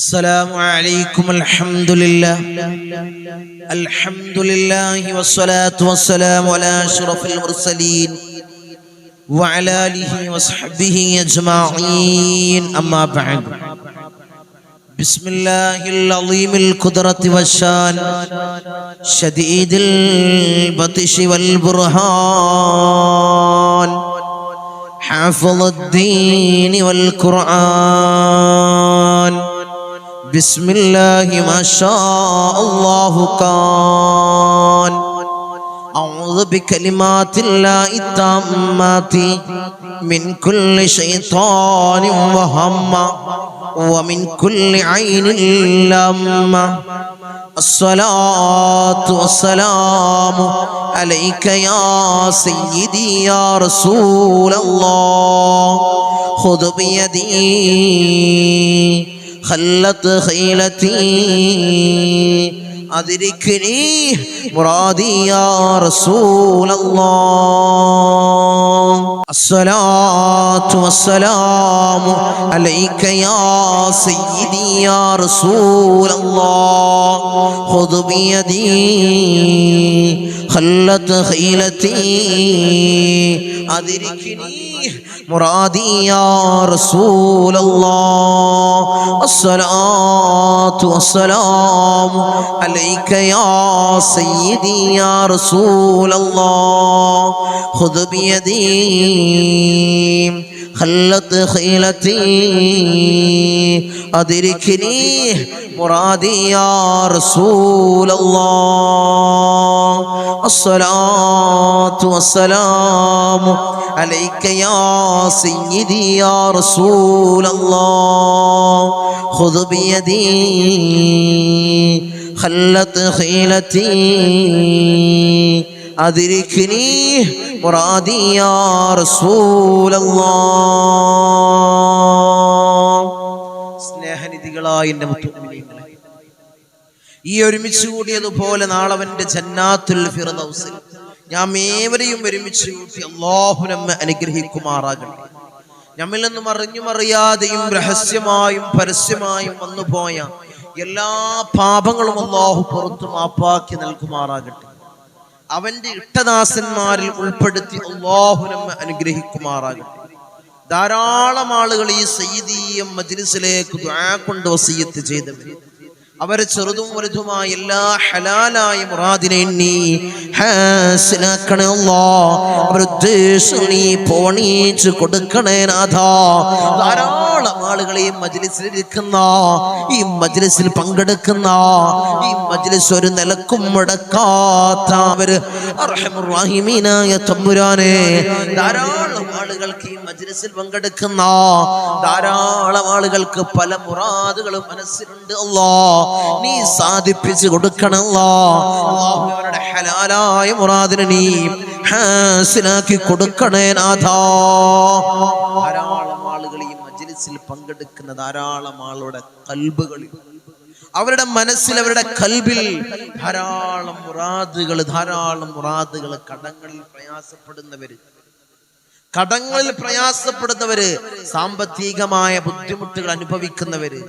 السلام عليكم. الحمد لله والصلاة والسلام على أشرف المرسلين وعلى آله وصحبه أجمعين. أما بعد، بسم الله العظيم القدرة والشان شديد البطش والبرهان حافظ الدين والقرآن. بسم الله ما شاء الله كان. أعوذ بكلمات الله التامات من كل شيطان وهمة ومن كل عين لامة. الصلاة والسلام عليك يا سيدي يا رسول الله. خذ بيدي خلت خيلتي أدركني مرادي يا رسول الله. الصلاة والسلام عليك يا سيدي يا رسول الله. خذ بيدي خلت خيلتي أدركني مرادي يا رسول الله. الصلاة والسلام عليك يا سيدي يا رسول الله. خذ بيدي خلت خيلتي أدركني مرادي يا رسول الله. الصلاة والسلام عليك يا سيدي يا رسول الله. خذ بيدي خلت خيلتي أدركني مرادي يا رسول الله. സ്നേഹനിധികളായ എൻ്റെ മുത്തുമിനീങ്ങളെ, ഈ ഒരുമിച്ച് കൂടിയതുപോലെ നാളെ അവന്റെ ജന്നാത്തുൽ ഫിർദൗസിൽ നാം ഏവരെയും ഒരുമിച്ച് കൂട്ടി അല്ലാഹു നമ്മെ അനുഗ്രഹിക്കുമാറാകട്ടെ. നമ്മിൽ നിന്നും അറിഞ്ഞും അറിയാതെയും രഹസ്യമായും പരസ്യമായും വന്നുപോയ എല്ലാ പാപങ്ങളും അല്ലാഹു പുറത്തു മാപ്പാക്കി നൽകുമാറാകട്ടെ. അവന്റെ ഇഷ്ടദാസന്മാരിൽ ഉൾപ്പെടുത്തി അല്ലാഹു നമ്മെ അനുഗ്രഹിക്കുമാറാകട്ടെ. ധാരാളം ആളുകൾ ഈ സയ്യിദീയ മജ്ലിസിലേക്ക് ദുആ കൊണ്ട് വസിയത്ത് ചെയ്തവർ, അവരെ ചെറുതും വലുതുമായ എല്ലാ ഹലാലായ മുറാദിനെ നീ ഹാസിലാക്കണേ അല്ലാഹ്. അവരുടെ ഉദ്ദേശം നീ പോണീച്ച് കൊടുക്കണേ നാഥാ. ധാരാളം ആളുകൾ ഈ മജ്ലിസിലിരിക്കുന്ന, ഈ മജ്ലിസിൽ പങ്കെടുക്കുന്ന, ഈ മജ്ലിസ് ഒരു നിലക്കും മുടക്കാത്ത അവര് അർഹമുർ റഹീമീനായ തമ്പുരാനെ, ധാരാളം ആളുകൾക്ക് ഈ മജ്ലിസിൽ പങ്കെടുക്കുന്ന ധാരാളം ആളുകൾക്ക് പല മുറാദുകളും മനസ്സിലുണ്ട് അല്ലാഹ്. നീ സാധിപ്പിച്ചു കൊടുക്കണല്ലോ. അവരുടെ ഹലാലായ മുറാദിനെ നീ ഹാസിലാക്കി കൊടുക്കണേ നാഥാ. ധാരാളം ആളുകൾ ഈ മജ്ലിസിൽ പങ്കെടുക്കുന്ന ധാരാളം ആളുടെ കൽബുകളിൽ, അവരുടെ മനസ്സിൽ, അവരുടെ കൽബിൽ ധാരാളം മുറാദുകൾ, കടങ്ങളിൽ പ്രയാസപ്പെടുന്നവര്, സാമ്പത്തികമായ ബുദ്ധിമുട്ടുകൾ അനുഭവിക്കുന്നവര്,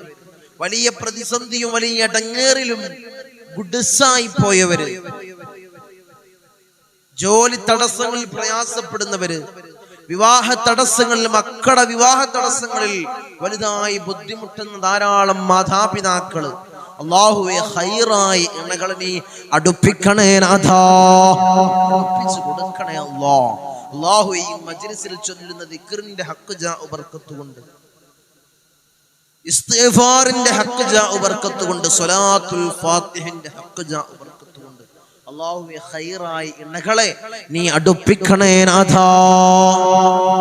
വലിയ പ്രതിസന്ധിയും വലിയ ഇടങ്ങേറിലും ഗുഡ്സായി പോയവര്, ജോലി തടസ്സങ്ങളിൽ പ്രയാസപ്പെടുന്നവര്, വിവാഹ തടസ്സങ്ങളിൽ, മക്കളുടെ വിവാഹ തടസ്സങ്ങളിൽ വലുതായി ബുദ്ധിമുട്ടുന്ന ധാരാളം മാതാപിതാക്കള്, അല്ലാഹുവേ ഹൈറായി ഇണകളെ നീ അടുപ്പിക്കണേ നാഥാ, അടുപ്പിച്ചു കൊടുക്കണേ അല്ലാഹ്. അല്ലാഹുവേ ഈ മജ്ലിസിൽ ചൊല്ലുന്ന ദിക്റിന്റെ ഹഖ് ജാഉ ബർക്കത്ത് കൊണ്ട്, ഇസ്തിഗ്ഫാറിന്റെ ഹഖ് ജാഉ ബർക്കത്ത് കൊണ്ട്, സ്വലാത്തുൽ ഫാത്തിഹിന്റെ ഹഖ് ജാഉ ബർക്കത്ത് കൊണ്ട് അല്ലാഹുവേ ഖൈറായി ഇണകളെ നീ അടുപ്പിക്കണേ നാഥാ.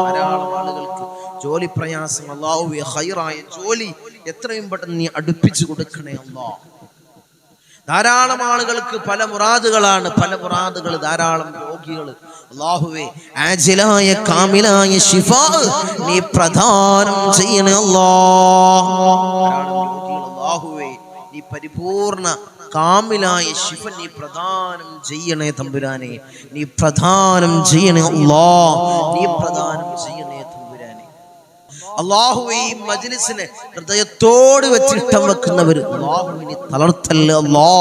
ധാരാളം ആളുകൾക്ക് ജോലി പ്രയാസം, അല്ലാഹുവേ ഖൈറായ ജോലി എത്രയും പെട്ടെന്ന് നീ അടുപ്പിച്ചു കൊടുക്കണേ അല്ലാഹ്. ധാരാളം ആളുകൾക്ക് പല മുറാദുകളാണ്, ധാരാളം രോഗികൾ, അല്ലാഹുവേ ആജിലായ കാമിലായ ശിഫാ നീ പ്രദാനം ചെയ്യണേ അല്ലാഹ്. അല്ലാഹുവേ നീ പരിപൂർണ കാമിലായ ശിഫ നീ പ്രദാനം ചെയ്യണേ തമ്പുരാനെ, നീ പ്രദാനം ചെയ്യണേ അല്ലാഹ്, നീ പ്രദാനം ചെയ്യണേ തമ്പുരാനെ. അല്ലാഹുവേ ഈ മജ്ലിസിനെ ഹൃദയത്തോട് വെച്ച് ഇഷ്ടം വെക്കുന്നവർ അല്ലാഹുവിനെ തളർത്തല്ല അല്ലാ,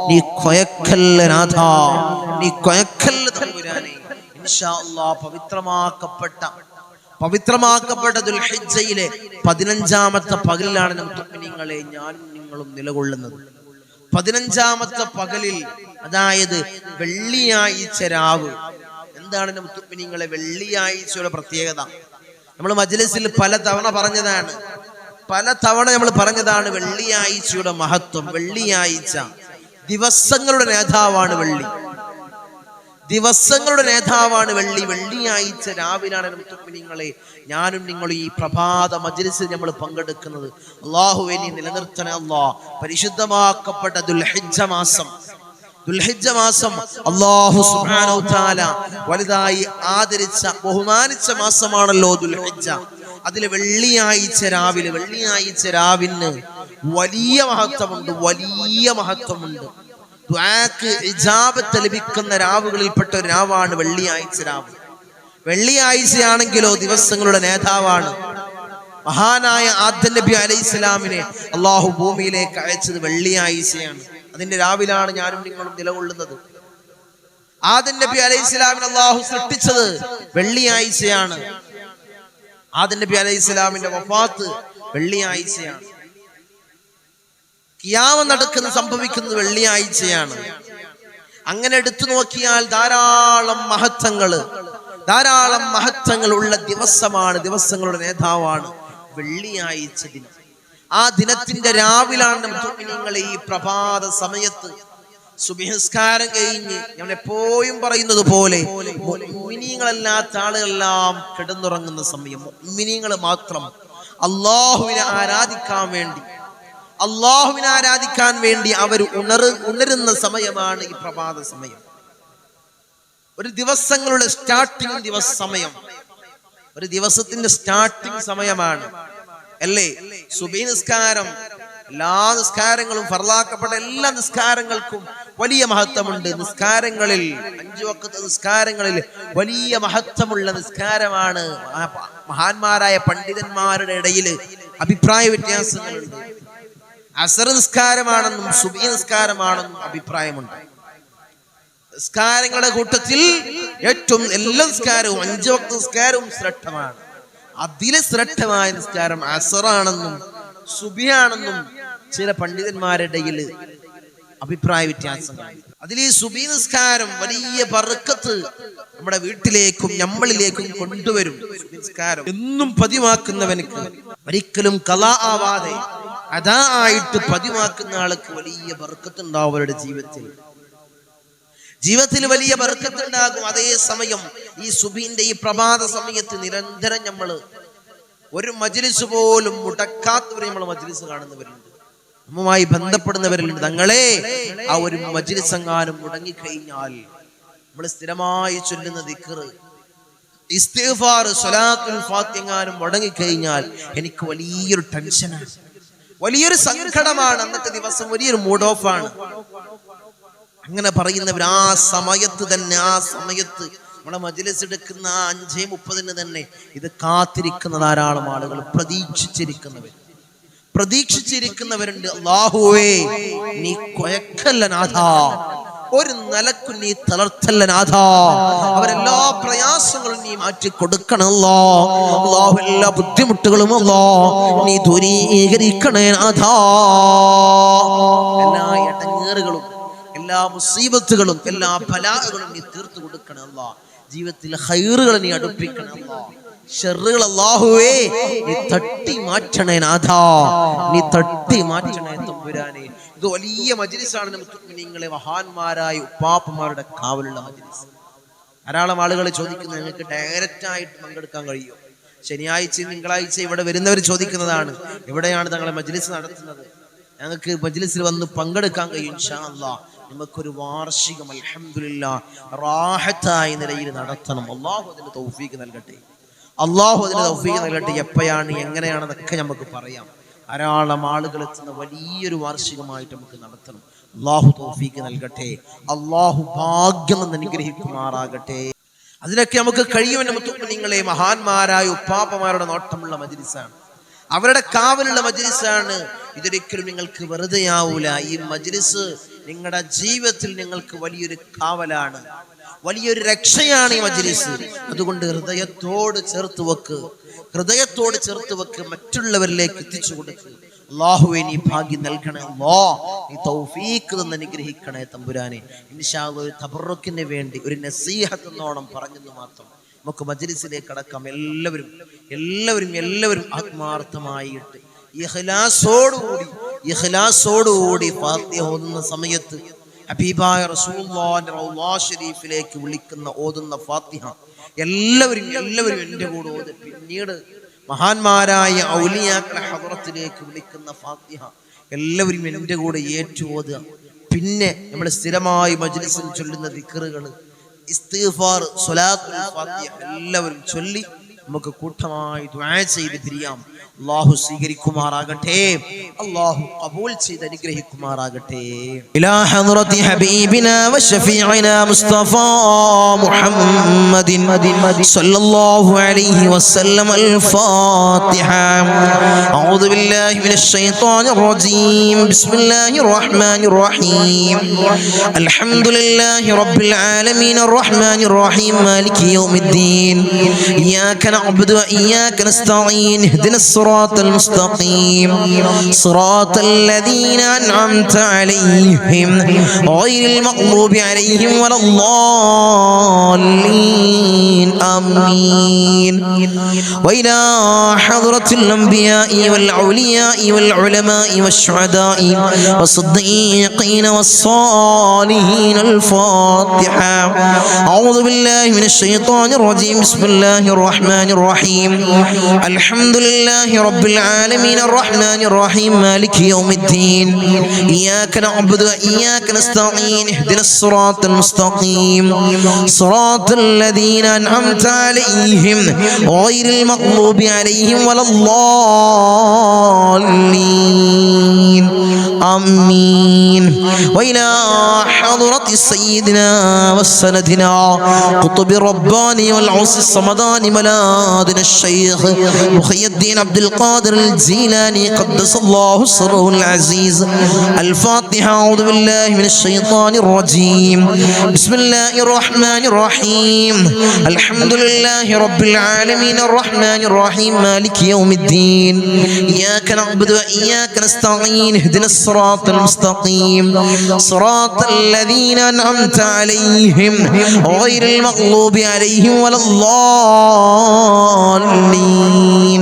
നീ കൊയക്കല്ല നാഥാ, നീ കൊയക്കല്ല തമ്പുരാനെ. ഇൻഷാ അല്ലാഹ് പവിത്രമാക്കപ്പെട്ട ദുൽഹിജ്ജയിലെ 15ാമത്തെ പകലിലാണ് മുഅ്മിനീങ്ങളെ ഞാനും നിങ്ങളും നിലകൊള്ളുന്നത്. 15ാമത്തെ പകലിൽ, അതായത് വെള്ളിയാഴ്ച രാവ്. എന്താണ് മുഅ്മിനീങ്ങളെ വെള്ളിയാഴ്ചയുടെ പ്രത്യേകത? നമ്മൾ മജ്ലിസിൽ പലതവണ പറഞ്ഞതാണ് വെള്ളിയാഴ്ചയുടെ മഹത്വം. വെള്ളിയാഴ്ച ദിവസങ്ങളുടെ നേതാവാണ് വെള്ളിയാഴ്ച രാവിലാണ് മുഅ്മിനീങ്ങളെ ഞാനും നിങ്ങളും ഈ പ്രഭാത മജ്ലിസിൽ നമ്മൾ പങ്കെടുക്കുന്നത്. അല്ലാഹുവേ നീ നിലനിർത്തണേ അല്ലാഹ്. പരിശുദ്ധമാക്കപ്പെട്ട ദുൽഹിജ്ജ മാസം അല്ലാഹു സുബ്ഹാനഹു തആല വലുതായി ആദരിച്ച ബഹുമാനിച്ച മാസമാണല്ലോ ദുൽഹിജ്ജ. അതിലെ വെള്ളിയാഴ്ച രാവിന് വലിയ മഹത്വമുണ്ട്. ദുആക്ക് ഇജാബത്ത് ലഭിക്കുന്ന രാവുകളിൽപ്പെട്ട ഒരു രാവാണ് വെള്ളിയാഴ്ച രാവ്. വെള്ളിയാഴ്ചയാണെങ്കിലോ ദിവസങ്ങളുടെ നേതാവാണ്. മഹാനായ ആദം നബി അലൈഹിസ്സലാമിനെ അല്ലാഹു ഭൂമിയിലേക്ക് അയച്ചത് വെള്ളിയാഴ്ചയാണ്. അതിന്റെ രാവിലാണ് ഞാനും നിങ്ങളും നിലകൊള്ളുന്നത്. ആദം നബി അലൈഹിസ്സലാമിനെ അല്ലാഹു സൃഷ്ടിച്ചത് വെള്ളിയാഴ്ചയാണ്. ആദം നബി അലൈഹിസ്സലാമിന്റെ വഫാത്ത് വെള്ളിയാഴ്ചയാണ്. ഖിയാമത്ത് സംഭവിക്കുന്നത് വെള്ളിയാഴ്ചയാണ്. അങ്ങനെ എടുത്തു നോക്കിയാൽ ധാരാളം മഹത്വങ്ങൾ ഉള്ള ദിവസങ്ങളുടെ നേതാവാണ് വെള്ളിയാഴ്ച ദിനം. ആ ദിനത്തിന്റെ രാവിലാണ് മുഅ്മിനീങ്ങളെ ഈ പ്രഭാത സമയത്ത് സുബ്ഹ് നിസ്കാരം കഴിഞ്ഞ് ഞാൻ എപ്പോഴും പറയുന്നത് പോലെ മുഅ്മിനീങ്ങളല്ലാത്ത ആളുകളെല്ലാം കിടന്നുറങ്ങുന്ന സമയം, മുഅ്മിനീങ്ങൾ മാത്രം അല്ലാഹുവിനെ ആരാധിക്കാൻ വേണ്ടി അവർ ഉണരുന്ന സമയമാണ് ഈ പ്രഭാത സമയം. ഒരു ദിവസങ്ങളുടെ ഒരു ദിവസത്തിന്റെ സ്റ്റാർട്ടിംഗ് സമയമാണ് അല്ലേ സുബ്ഹ് നിസ്കാരം. എല്ലാ നിസ്കാരങ്ങളും ഫർളാക്കപ്പെട്ട എല്ലാ നിസ്കാരങ്ങൾക്കും വലിയ മഹത്വമുണ്ട്. 5 വഖത്ത് നിസ്കാരങ്ങളിൽ വലിയ മഹത്വമുള്ള നിസ്കാരമാണ്. മഹാന്മാരായ പണ്ഡിതന്മാരുടെ ഇടയിൽ അഭിപ്രായ വ്യത്യാസങ്ങളുണ്ട്. അസർ നിസ്കാരമാണെന്നും സുബ്ഹി നിസ്കാരമാണെന്നും അഭിപ്രായമുണ്ട്. നിസ്കാരങ്ങളുടെ കൂട്ടത്തിൽ ഏറ്റവും എല്ലാ നിസ്കാരവും 5 വഖത്ത് നിസ്കാരവും ശ്രേഷ്ഠമാണ്. അതിലെ ശ്രേഷ്ഠമായ നിസ്കാരം അസറാണെന്നും സുബ്ഹിയാണെന്നും ചില പണ്ഡിതന്മാരുടെ ഇടയിൽ അഭിപ്രായ വ്യത്യാസമാണ്. അതിൽ ഈ സുബ്ഹി നിസ്കാരം വലിയ ബർക്കത്ത് നമ്മുടെ വീട്ടിലേക്കും നമ്മളിലേക്കും കൊണ്ടുവരും. നിസ്കാരം എന്നും പതിവാക്കുന്നവനക്ക് ഒരിക്കലും ഖളാ ആവാതെ അതാ ആയിട്ട് പതിവാക്കുന്ന ആൾക്ക് വലിയ ബർക്കത്ത് ഉണ്ടാവും. അവരുടെ ജീവിതത്തിൽ വലിയ ബർക്കത്ത് ഉണ്ടാകും. അതേ സമയം ഈ സുബ്ഹിന്റെ ഈ പ്രഭാത സമയത്ത് നിരന്തരം നമ്മൾ ഒരു മജ്ലിസ് പോലും മുടക്കാത്തവരെ നമ്മൾ മജ്ലിസ് കാണുന്നവരുണ്ട്, നമ്മുമായി ബന്ധപ്പെടുന്നവരുണ്ട്. തങ്ങളെ ആ ഒരു മജ്ലിസ് എങ്ങാനും മുടങ്ങിക്കഴിഞ്ഞാൽ നമ്മൾ സ്ഥിരമായി ചൊല്ലുന്ന ദിക്ർ, ഇസ്തിഗ്ഫാർ, സ്വലാത്തുൽ ഫാത്തിഹ എങ്ങാനും മുടങ്ങിക്കഴിഞ്ഞാൽ എനിക്ക് വലിയൊരു ടെൻഷനാണ്, വലിയൊരു സങ്കടമാണ്. അന്നത്തെ ദിവസം വലിയൊരു മൂഡ് ഓഫ് ആണ്. അങ്ങനെ പറയുന്നവർ ആ സമയത്ത് നമ്മുടെ മജ്ലിസ് എടുക്കുന്ന 5:30 തന്നെ ഇത് കാത്തിരിക്കുന്ന ധാരാളം ആളുകൾ, പ്രതീക്ഷിച്ചിരിക്കുന്നവരുണ്ട്. അല്ലാഹുവേ നീ കൊയക്കല്ല നാഥാ, ഒരു നിലക്കും നീ തളർത്തല്ല നാഥാ, അവരെല്ലാ പ്രയാസങ്ങളും നീ മാറ്റി കൊടുക്കണമല്ലോ. അല്ലാഹു എല്ലാ ബുദ്ധിമുട്ടുകളും നീ ദൂരീകരിക്കണേ നാഥാ. എല്ലാ ഇടങ്ങേറുകളും, എല്ലാ മുസീബത്തുകളും, എല്ലാ ബലാകളും നീ തീർത്തു കൊടുക്കണം അല്ലാഹ്. ജീവിതത്തിൽ ഖൈറുകൾ നീ അടുപ്പിക്കണം അല്ലാഹ്. ഷർറുകൾ അല്ലാഹുവേ നീ തട്ടി മാറ്റണേ നാഥാ, നീ തട്ടി മാറ്റണേ തമ്പുരാനെ. ഇത് വലിയ മജ്ലിസാണ്. മുഅ്മിനീങ്ങളെ മഹാന്മാരായ ഉപ്പാപ്പമാരുടെ കാവലുള്ള മജ്ലിസ്. ധാരാളം ആളുകൾ ചോദിക്കുന്നത് നിങ്ങൾക്ക് ഡയറക്റ്റ് ആയിട്ട് പങ്കെടുക്കാൻ കഴിയുമോ? ശനിയാഴ്ചയും തിങ്കളാഴ്ച ഇവിടെ വരുന്നവർ ചോദിക്കുന്നതാണ്, എവിടെയാണ് തങ്ങളെ മജ്ലിസ് നടത്തുന്നത്? ഞങ്ങൾക്ക് മജ്ലിസിൽ വന്ന് പങ്കെടുക്കാൻ കഴിയും ഇൻഷാ അല്ലാഹ്. നമുക്കൊരു വാർഷികം അൽഹംദുലില്ലാഹ് റാഹത്തായ നിലയിൽ നടത്തണം. അല്ലാഹു അതിന് തൗഫീഖ് നൽകട്ടെ. എപ്പോഴാണ് എങ്ങനെയാണെന്നൊക്കെ നമുക്ക് പറയാം. ധാരാളം ആളുകൾ എത്തുന്ന വലിയൊരു വാർഷികമായിട്ട് നമുക്ക് നടത്തണം. അല്ലാഹു തൗഫീഖ് നൽകട്ടെ. അല്ലാഹു ഭാഗ്യം അനുഗ്രഹിക്കുമാറാകട്ടെ. അതിനൊക്കെ നമുക്ക് കഴിയുമെന്ന് മുത്തുമിനീങ്ങളെ. മഹാന്മാരായ ഉപ്പാപ്പമാരുടെ നോട്ടമുള്ള മജ്ലിസാണ്, അവരുടെ കാവലുള്ള മജ്ലിസാണ്. ഇതൊരിക്കലും നിങ്ങൾക്ക് വെറുതെ ആവൂല. ഈ മജ്ലിസ് നിങ്ങളുടെ ജീവിതത്തിൽ നിങ്ങൾക്ക് വലിയൊരു കാവലാണ്, വലിയൊരു രക്ഷയാണ് ഈ മജ്ലിസ്. അതുകൊണ്ട് ഹൃദയത്തോട് ചേർത്ത് വെക്ക്, ഹൃദയത്തോട് ചേർത്ത് വെക്ക്, മറ്റുള്ളവരിലേക്ക് എത്തിച്ചു കൊടുക്ക്. അല്ലാഹുവേ നീ ഭാഗ്യം നൽകണേ അല്ലാഹ്, നീ തൗഫീഖ് തന്ന് അനുഗ്രഹിക്കണേ തമ്പുരാനെ. ഇൻഷാ അല്ലാഹ് ഒരു തബറുക്കിന് വേണ്ടി ഒരു നസീഹത്ത് എന്നോണം പറഞ്ഞെന്ന് മാത്രം നമുക്ക് മജ്ലിസിലേക്ക് കടക്കാം. എല്ലാവരും ആത്മാർത്ഥമായിട്ട് ഇഖ്ലാസോടുകൂടി ഫാത്തിഹ ഓതുന്ന സമയത്ത് ഹബീബായ റസൂലുള്ളാഹിന്റെ റൗള ശരീഫിലേക്ക് വിളിക്കുന്ന ഓതുന്ന ഫാത്തിഹ എല്ലാവരും എൻ്റെ കൂടെ ഓതി. പിന്നീട് മഹാന്മാരായ ഔലിയാക്കളെ ഹദ്റത്തിലേക്ക് വിളിക്കുന്ന ഫാത്തിഹ എല്ലാവരും എൻ്റെ കൂടെ ഏറ്റുഓതുക. പിന്നെ നമ്മൾ സ്ഥിരമായി മജ്ലിസിൽ ചൊല്ലുന്ന ദിക്റുകൾ, ഇസ്തിഗ്ഫാർ, സ്വലാത്തുൽ ഫാത്തിഹ എല്ലാവരും ചൊല്ലി നമുക്ക് കൂട്ടമായി ദുആ ചെയ്ത് പിരിയാം. അല്ലാഹു സ്വീകരിക്കുമാറാകട്ടെ, അല്ലാഹു ഖബൂൽ ചെയ്ത് അനുഗ്രഹിക്കുമാറാകട്ടെ. ഇലാ ഹദ്റത്തി ഹബീബിനാ വശഫീഇനാ മുസ്തഫ മുഹമ്മദിൻ സല്ലല്ലാഹു അലൈഹി വസല്ലം. അൽ ഫാത്തിഹ. അഊദു ബില്ലാഹി മിനശ് ശൈത്വാനിർ റജീം. ബിസ്മില്ലാഹിർ റഹ്മാനിർ റഹീം. അൽഹംദുലില്ലാഹി റബ്ബിൽ ആലമീൻ അർറഹ്മാനിർ റഹീം മാലികി യൗമിദ്ദീൻ. ഇയ്യാക നഅ്ബുദു വഇയ്യാക നസ്തഈൻ. ഇഹ്ദിനസ് الصراط المستقيم صراط الذين أنعمت عليهم غير المغضوب عليهم ولا الضالين آمين. وإلى حضرة الأنبياء والأولياء والعلماء والشهداء والصديقين والصالحين. الفاتحة. أعوذ بالله من الشيطان الرجيم. بسم الله الرحمن الرحيم. الحمد لله رب العالمين الرحمن الرحيم مالك يوم الدين. إياك نعبد وإياك نستعين. اهدنا الصراط المستقيم صراط الذين أنعمت عليهم غير المغضوب عليهم ولا الضالين آمين. وإلى حضرة سيدنا وسندنا قطب الرباني والعوس الصمداني ملاذنا الشيخ محي الدين عبد القادر الجيلاني قدس الله سره العزيز. الفاتحة. أعوذ بالله من الشيطان الرجيم. بسم الله الرحمن الرحيم. الحمد لله رب العالمين الرحمن الرحيم مالك يوم الدين. إياك نعبد وإياك نستعين. اهدنا الصراط المستقيم صراط الذين أنعمت عليهم غير المغضوب عليهم ولا الضالين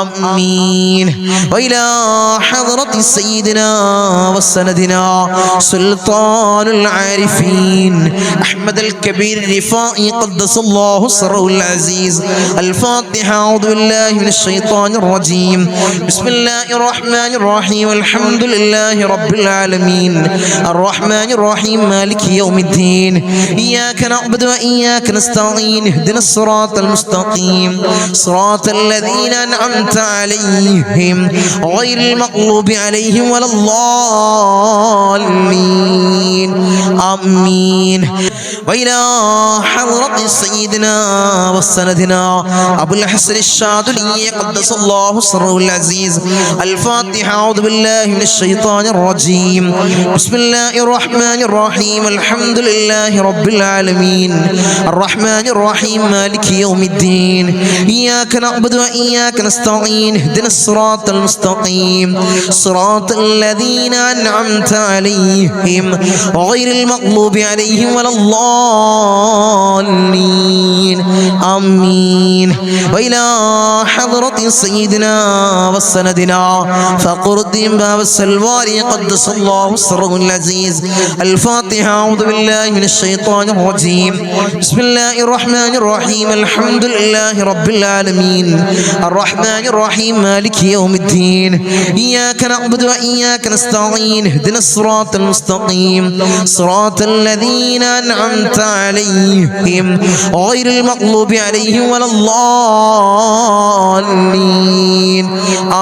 آمين. وإلى حضرة سيدنا وسندنا سلطان العارفين أحمد الكبير الرفائي قدس الله سره العزيز. الفاتحة. أعوذ بالله من الشيطان الرجيم. بسم الله الرحمن الرحيم. الحمد لله رب العالمين الرحمن الرحيم مالك يوم الدين. إياك نعبد وإياك نستعين. اهدنا الصراط المستقيم صراط الذين أنعمت عليهم غير المغضوب عليهم ولا الضالين آمين. وإلى حضرة سيدنا وسندنا أبو الحسن الشاذلي قدس الله سره العزيز. الفاتحة. أعوذ بالله من الشيطان الرجيم. بسم الله الرحمن الرحيم. الحمد لله رب العالمين الرحمن الرحيم مالك يوم الدين. إياك نعبد وإياك نستعين. اهدنا الصراط المستقيم صراط الذين أنعمت عليهم غير المغضوب عليهم ولا الضالين آمين. وإلى حضرة سيدنا وسندنا فقر الدين باب السلواري قدس الله سره العزيز. الفاتحة. أعوذ بالله من الشيطان الرجيم. بسم الله الرحمن الرحيم. الحمد لله رب العالمين الرحمن الرحمن الرحيم مالك يوم الدين إياك نعبد وإياك نستعين اهدنا الصراط المستقيم صراط الذين أنعمت عليهم غير المغضوب عليهم ولا الضالين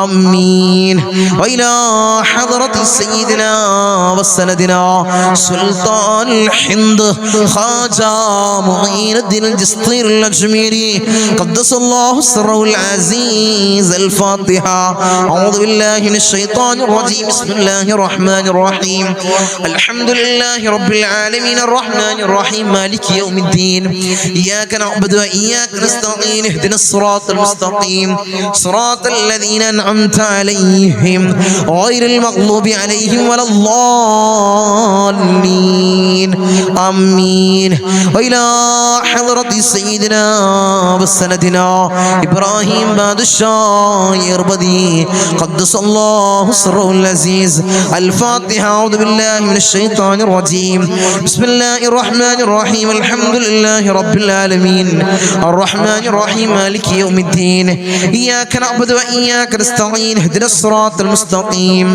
آمين. وإلى حضرة سيدنا وسندنا سلطان الهند خواجہ معين الدين الجسطير الأجميري قدس الله سره العزيز الفاتحة. أعوذ بالله من الشيطان الرجيم بسم الله الرحمن الرحيم الحمد لله رب العالمين الرحمن الرحيم مالك يوم الدين إياك نعبد وإياك نستعين اهدنا الصراط المستقيم صراط الذين أنعمت عليهم غير المغضوب عليهم ولا الضالين آمين. وإلى حضرة سيدنا وسندنا إبراهيم بادشاه يربدي قدس الله سره العزيز الفاتحة. أعوذ بالله من الشيطان الرجيم بسم الله الرحمن الرحيم الحمد لله رب العالمين الرحمن الرحيم مالك يوم الدين إياك نعبد وإياك نستعين اهدنا الصراط المستقيم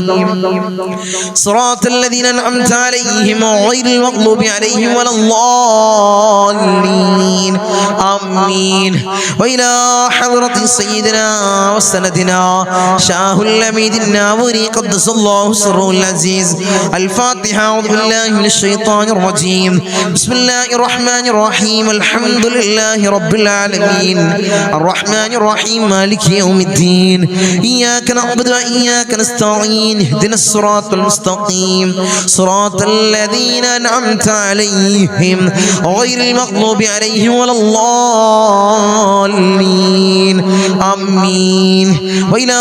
صراط الذين أنعمت عليهم غير المغضوب عليهم ولا الضالين آمين. وإلى حضرة سيدنا وسندنا شاه الأميد الناوري قدس الله سره العزيز الفاتحة. أعوذ بالله من الشيطان الرجيم بسم الله الرحمن الرحيم الحمد لله رب العالمين الرحمن الرحيم مالك يوم الدين إياك نعبد وإياك نستعين اهدنا الصراط المستقيم صراط الذين أنعمت عليهم غير المغضوب عليهم ولا الضالين آمين. وإلى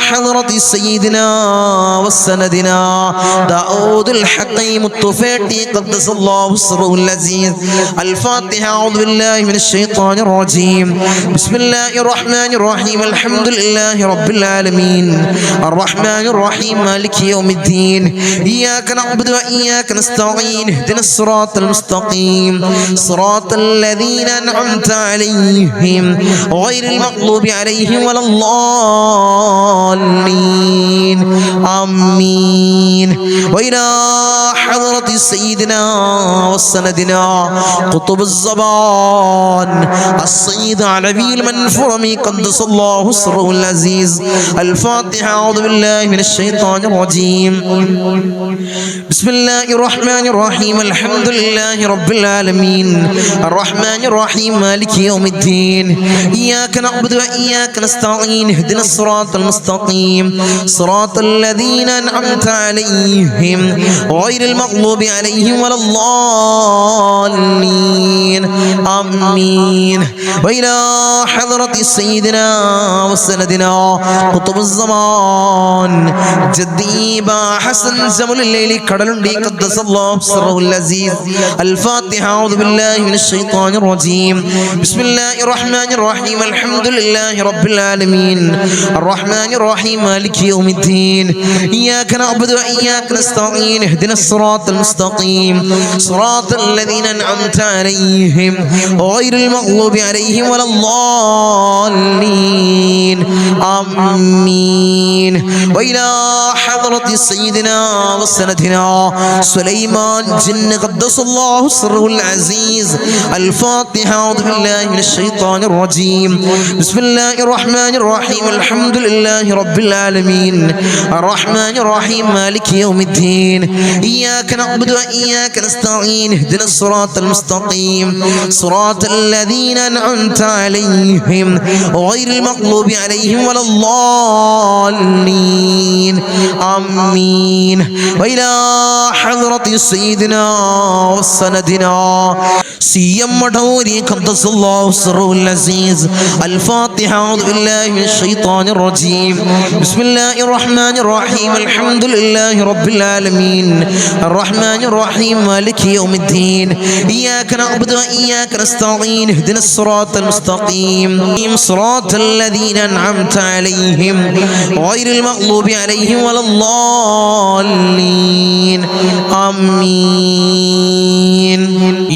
حضرة سيدنا وسندنا داود الحكيم الطفيلي قدس الله سره العزيز الفاتحة. أعوذ بالله من الشيطان الرجيم بسم الله الرحمن الرحيم الحمد لله رب العالمين الرحمن الرحيم مالك يوم الدين إياك نعبد وإياك نستعين اهدنا الصراط المستقيم صراط الذين أنعمت عليهم غير المغضوب عليهم ولا الضالين آمين. وإلى حضرة سيدنا وسندنا قطب الزمان السيد علوي المنفرمي قدس الله سره العزيز الفاتحة. أعوذ بالله من الشيطان الرجيم بسم الله الرحمن الرحيم الحمد لله رب العالمين الرحمن الرحيم مالك يوم الدين إياك نعبد وإياك نستعين اهدنا الصراط المستقيم صراط الذين أنعمت عليهم غير المغضوب عليهم ولا الضالين آمين. وإلى حضرة سيدنا وسندنا قطب الزمان جدي با حسن زمل الليل كدلندي قدس الله سره العزيز الفاتحة. أعوذ بالله من الشيطان الرجيم بسم الله الرحمن الرحيم الحمد لله رب العالمين الرحمن الرحيم مالك يوم الدين إياك نعبد وإياك نستعين اهدنا الصراط المستقيم صراط الذين أنعمت عليهم غير المغضوب عليهم ولا الضالين آمين. وإلى حضرة سيدنا وسندنا سليمان جن قدس الله سره العزيز الفاتحة. أعوذ بالله من الشيطان الرجيم بسم الله الرحمن الرحيم الحمد لله رب العالمين الرحمن الرحيم مالك يوم الدين إياك نعبد وإياك نستعين اهدنا الصراط المستقيم صراط الذين أنعمت عليهم غير المغضوب عليهم ولا الضالين آمين. وإلى حضرة سيدنا وسندنا سيم مدوري قدس الله سره العزيز الفاتحة. أعوذ بالله من الشيطان الرجيم بسم الله الرحمن الرحيم الحمد لله رب العالمين الرحمن الرحيم مالك يوم الدين إياك نعبد وإياك نستعين اهدنا الصراط المستقيم صراط الذين أنعمت عليهم غير المغضوب عليهم ولا الضالين آمين.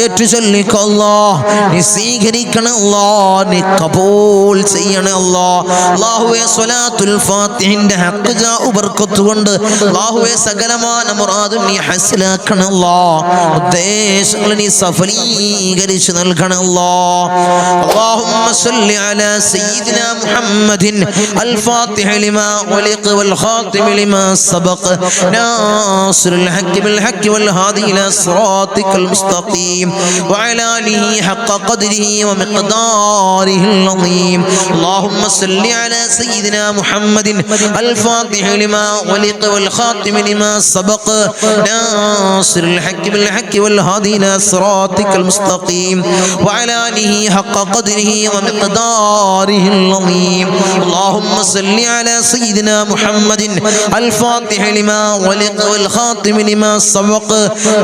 ഏറ്റുചൊല്ലിക്കോ അല്ലാഹ്. നീ സ്വീകരിക്കണേ അല്ലാഹ്, നീ കബൂൽ ചെയ്യണേ അല്ലാഹ്. അല്ലാഹുവേ സ്വലാത്തുൽ ഫാത്തിഹിന്റെ ഹഖ് ജാഉ ബർക്കത്ത് കൊണ്ട് അല്ലാഹുവേ സകലമാന മുറാദും നീ ഹസ്സലാക്കണേ അല്ലാഹ്. ഉദ്ദേശങ്ങൾ നീ സഫലീകരിച്ച് നൽകണേ അല്ലാഹ്. അല്ലാഹുമ്മ സ്വല്ലി അലാ സയ്യിദിനാ മുഹമ്മദിൻ അൽ ഫാത്തിഹ ലിമാ ഉലിഖ വൽ ഖാതിമ ലിമാ സബഖ നാസിറുൽ ഹഖ് ബിൽ ഹഖ് വൽ ഹാദി ഇലാ സിറാത്തിക്കൽ മുസ്തഖീം വഅലാ ആലിഹി ഹഖ ഖദ്രിഹി വമിഖ്ദാരിഹിൽ അളീം. അല്ലാഹുമ്മ സ്വല്ലി അലാ സയ്യിദിനാ മുഹമ്മദിൻ അൽ ഫാത്തിഹ ലിമാ ഉലിഖ വൽ ഖാതിമ ലിമാ സബഖ നാസിറുൽ ഹഖ് ബിൽ ഹഖ് വൽ ഹാദി ഇലാ സിറാത്തിക്കൽ മുസ്തഖീം വഅലാ ആലിഹി ഹഖ ഖദ്രിഹി വമിഖ്ദാരിഹിൽ അളീം. അല്ലാഹുമ്മ സ്വല്ലി അലാ സയ്യിദിനാ മുഹമ്മദിൻ അൽ ഫാത്തിഹ ലിമാ ഉലിഖ വൽ ഖാതിമ ലിമാ സബഖ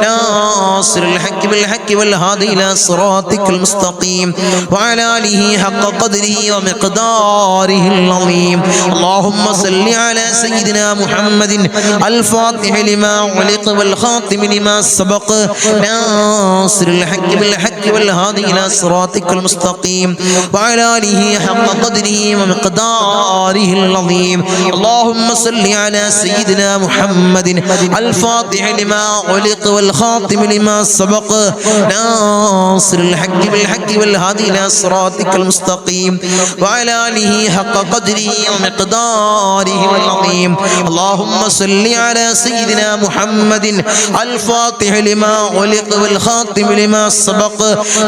നാസിറുൽ ഹഖ് ബിൽ ഹഖ് വൽ ഹാദി ഇലാ സിറാത്തിക്കൽ മുസ്തഖീം വഅലാ ആലിഹി ഹഖ ഖദ്രിഹി വമിഖ്ദാരിഹിൽ അളീം. അല്ലാഹുമ്മ സ്വല്ലി അലാ സയ്യിദിനാ മുഹമ്മദിൻ അൽ ഫാത്തിഹ ലിമാ ഉലിഖ വൽ ഖാതിമ ലിമാ സബഖ നാസിറുൽ ഹഖ് ബിൽ ഹഖ് വൽ ഹാദി ഇലാ സിറാത്തിക്കൽ മുസ്തഖീം വഅലാ ആലിഹി ഹഖ ഖദ്രിഹി വമിഖ്ദാരിഹിൽ അളീം. അല്ലാഹുമ്മ സ്വല്ലി അലാ സയ്യിദിനാ മുഹമ്മദിൻ അൽ ഫാത്തിഹ ലിമാ ഉലിഖ വൽ ഖാതിമ ലിമാ സബഖ നാസിറുൽ ഹഖ് ബിൽ ഹഖ് വൽ ഹാദി ഇലാ സിറാത്തിക്കൽ മുസ്തഖീം വഅലാ ആലിഹി ഹഖ ഖദ്രിഹി വമിഖ്ദാരിഹിൽ അളീം. അല്ലാഹുമ്മ സ്വല്ലി അലാ സയ്യിദിനാ മുഹമ്മദിൻ അൽ ഫാത്തിഹ ലിമാ ഉലിഖ വൽ ഖാതിമ ലിമാ സബഖ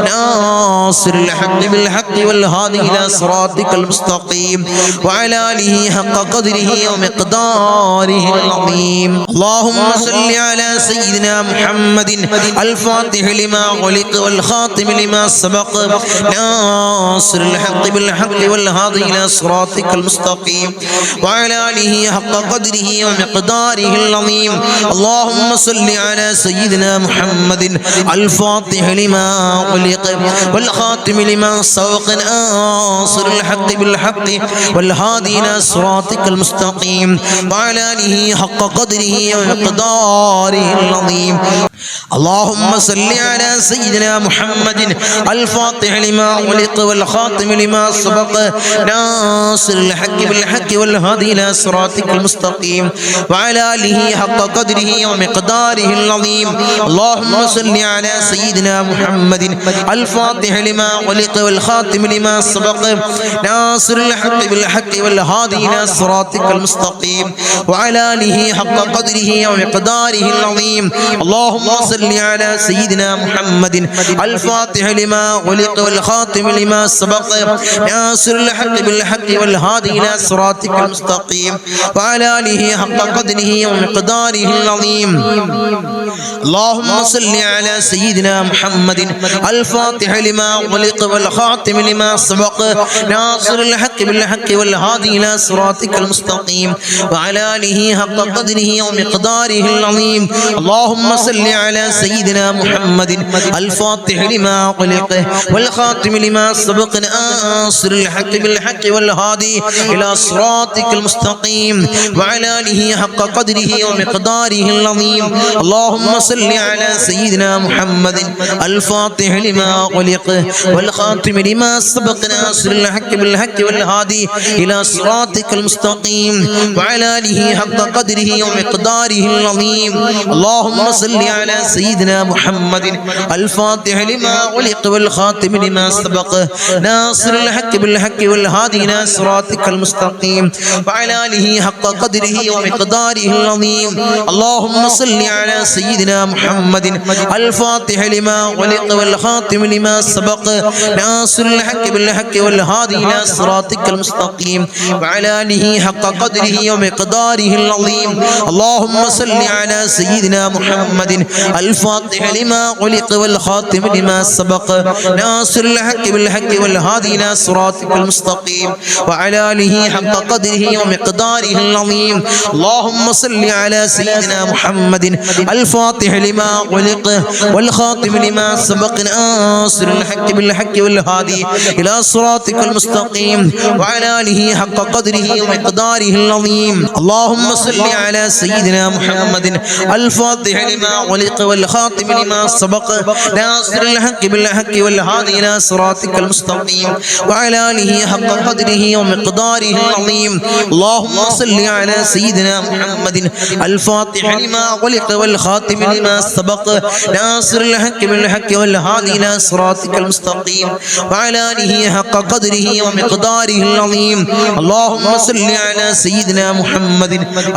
നാസിറുൽ ഹഖ് ബിൽ ഹഖ് വൽ ഹാദി ഇലാ സിറാത്തിക്കൽ മുസ്തഖീം വഅലാ ആലിഹി ഹഖ ഖദ്രിഹി വമിഖ്ദാരിഹിൽ അളീം. അല്ലാഹുമ്മ സ്വല്ലി അലാ സയ്യിദിനാ മുഹമ്മദിൻ അൽ ഫാത്തിഹ ലിമാ ഉലിഖ വൽ ഖാതിമ ലിമാ സബഖ നാസിറുൽ ഹഖ് ബിൽ ഹഖ് വൽ ഹാദി ഇലാ സിറാത്തിക്കൽ മുസ്തഖീം വഅലാ ആലിഹി ഹഖ ഖദ്രിഹി വമിഖ്ദാരിഹിൽ അളീം. അല്ലാഹുമ്മ സ്വല്ലി അലാ സയ്യിദിനാ മുഹമ്മദിൻ അൽ ഫാത്തിഹ ലിമാ ഉലിഖ വൽ ഖാതിമ ലിമാ സബഖ നാസിറുൽ ഹഖ് ബിൽ ഹഖ് വൽ ഹാദി ഇലാ സിറാത്തിക്കൽ മുസ്തഖീം വഅലാ ആലിഹി ഹഖ ഖദ്രിഹി വമിഖ്ദാരിഹിൽ അളീം. اللهم صل على سيدنا محمد الفاتح لما أغلق والخاتم لما سبق ناصر الحق بالحق والهادي إلى صراطك المستقيم وعلى آله حق قدره ومقداره العظيم. اللهم صل على سيدنا محمد الفاتح لما أغلق والخاتم لما سبق ناصر الحق بالحق والهادي إلى صراطك المستقيم وعلى آله حق قدره ومقداره العظيم. اللهم صل على سيدنا محمد الفاتح لما أغلق والخاتم لما سبق ناصر الحق بالحق والهادي إلى صراطك المستقيم وعلى آله حق قدره ومقداره العظيم. اللهم صل على سيدنا محمد الفاتح لما أغلق والخاتم لما سبق ناصر الحق بالحق والهادي إلى صراطك المستقيم وعلى آله حق قدره ومقداره العظيم. اللهم صل على سيدنا محمد الفاتح لما أغلق والخاتم لما سبق ناصر الحق بالحق والهادي إلى صراطك المستقيم وعلى آله حق قدره ومقداره العظيم. اللهم صل على سيدنا محمد الفاتح لما أغلق والخاتم لما سبق ناصر الحق بالحق والهادي إلى صراطك المستقيم وعلى آله حق قدره ومقداره العظيم. اللهم صل على سيدنا محمد الفاتح لما أغلق والخاتم لما سبق ناصر الحق بالحق والهادي إلى صراطك المستقيم وعلى آله حق قدره ومقداره العظيم. اللهم صل على سيدنا محمد الفاتح لما أغلق والخاتم لما سبق ناصر الحق بالحق والهادي إلى صراطك المستقيم وعلى آله حق قدره ومقداره العظيم. اللهم صل على سيدنا محمد الفاتح لما أغلق والخاتم لما سبق ناصر الحق بالحق والهادي إلى صراطك المستقيم وعلى آله حق قدره ومقداره العظيم. اللهم صل على سيدنا محمد الفاتح لما أغلق والخاتم لما سبق ناصر الحق بالحق والهادي إلى صراطك المستقيم وعلى آله حق قدره ومقداره العظيم. اللهم صل على سيدنا محمد الفاتح لما أغلق والخاتم لما سبق ناصر الحق بالحق والهادي إلى صراطك المستقيم وعلى آله حق قدره ومقداره العظيم. اللهم صل على سيدنا محمد الفاتح لما أغلق والخاتم لما سبق ناصر الحق بالحق والهادي إلى صراطك المستقيم وعلى آله حق قدره ومقداره العظيم. اللهم صل على سيدنا محمد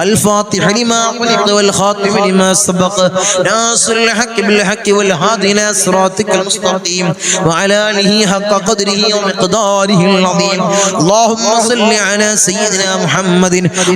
الفاتح لما أغلق والخاتم لما سبق ناصر الحق بالحق والهادي إلى صراطك المستقيم وعلى آله حق قدره ومقداره العظيم. اللهم صل على سيدنا محمد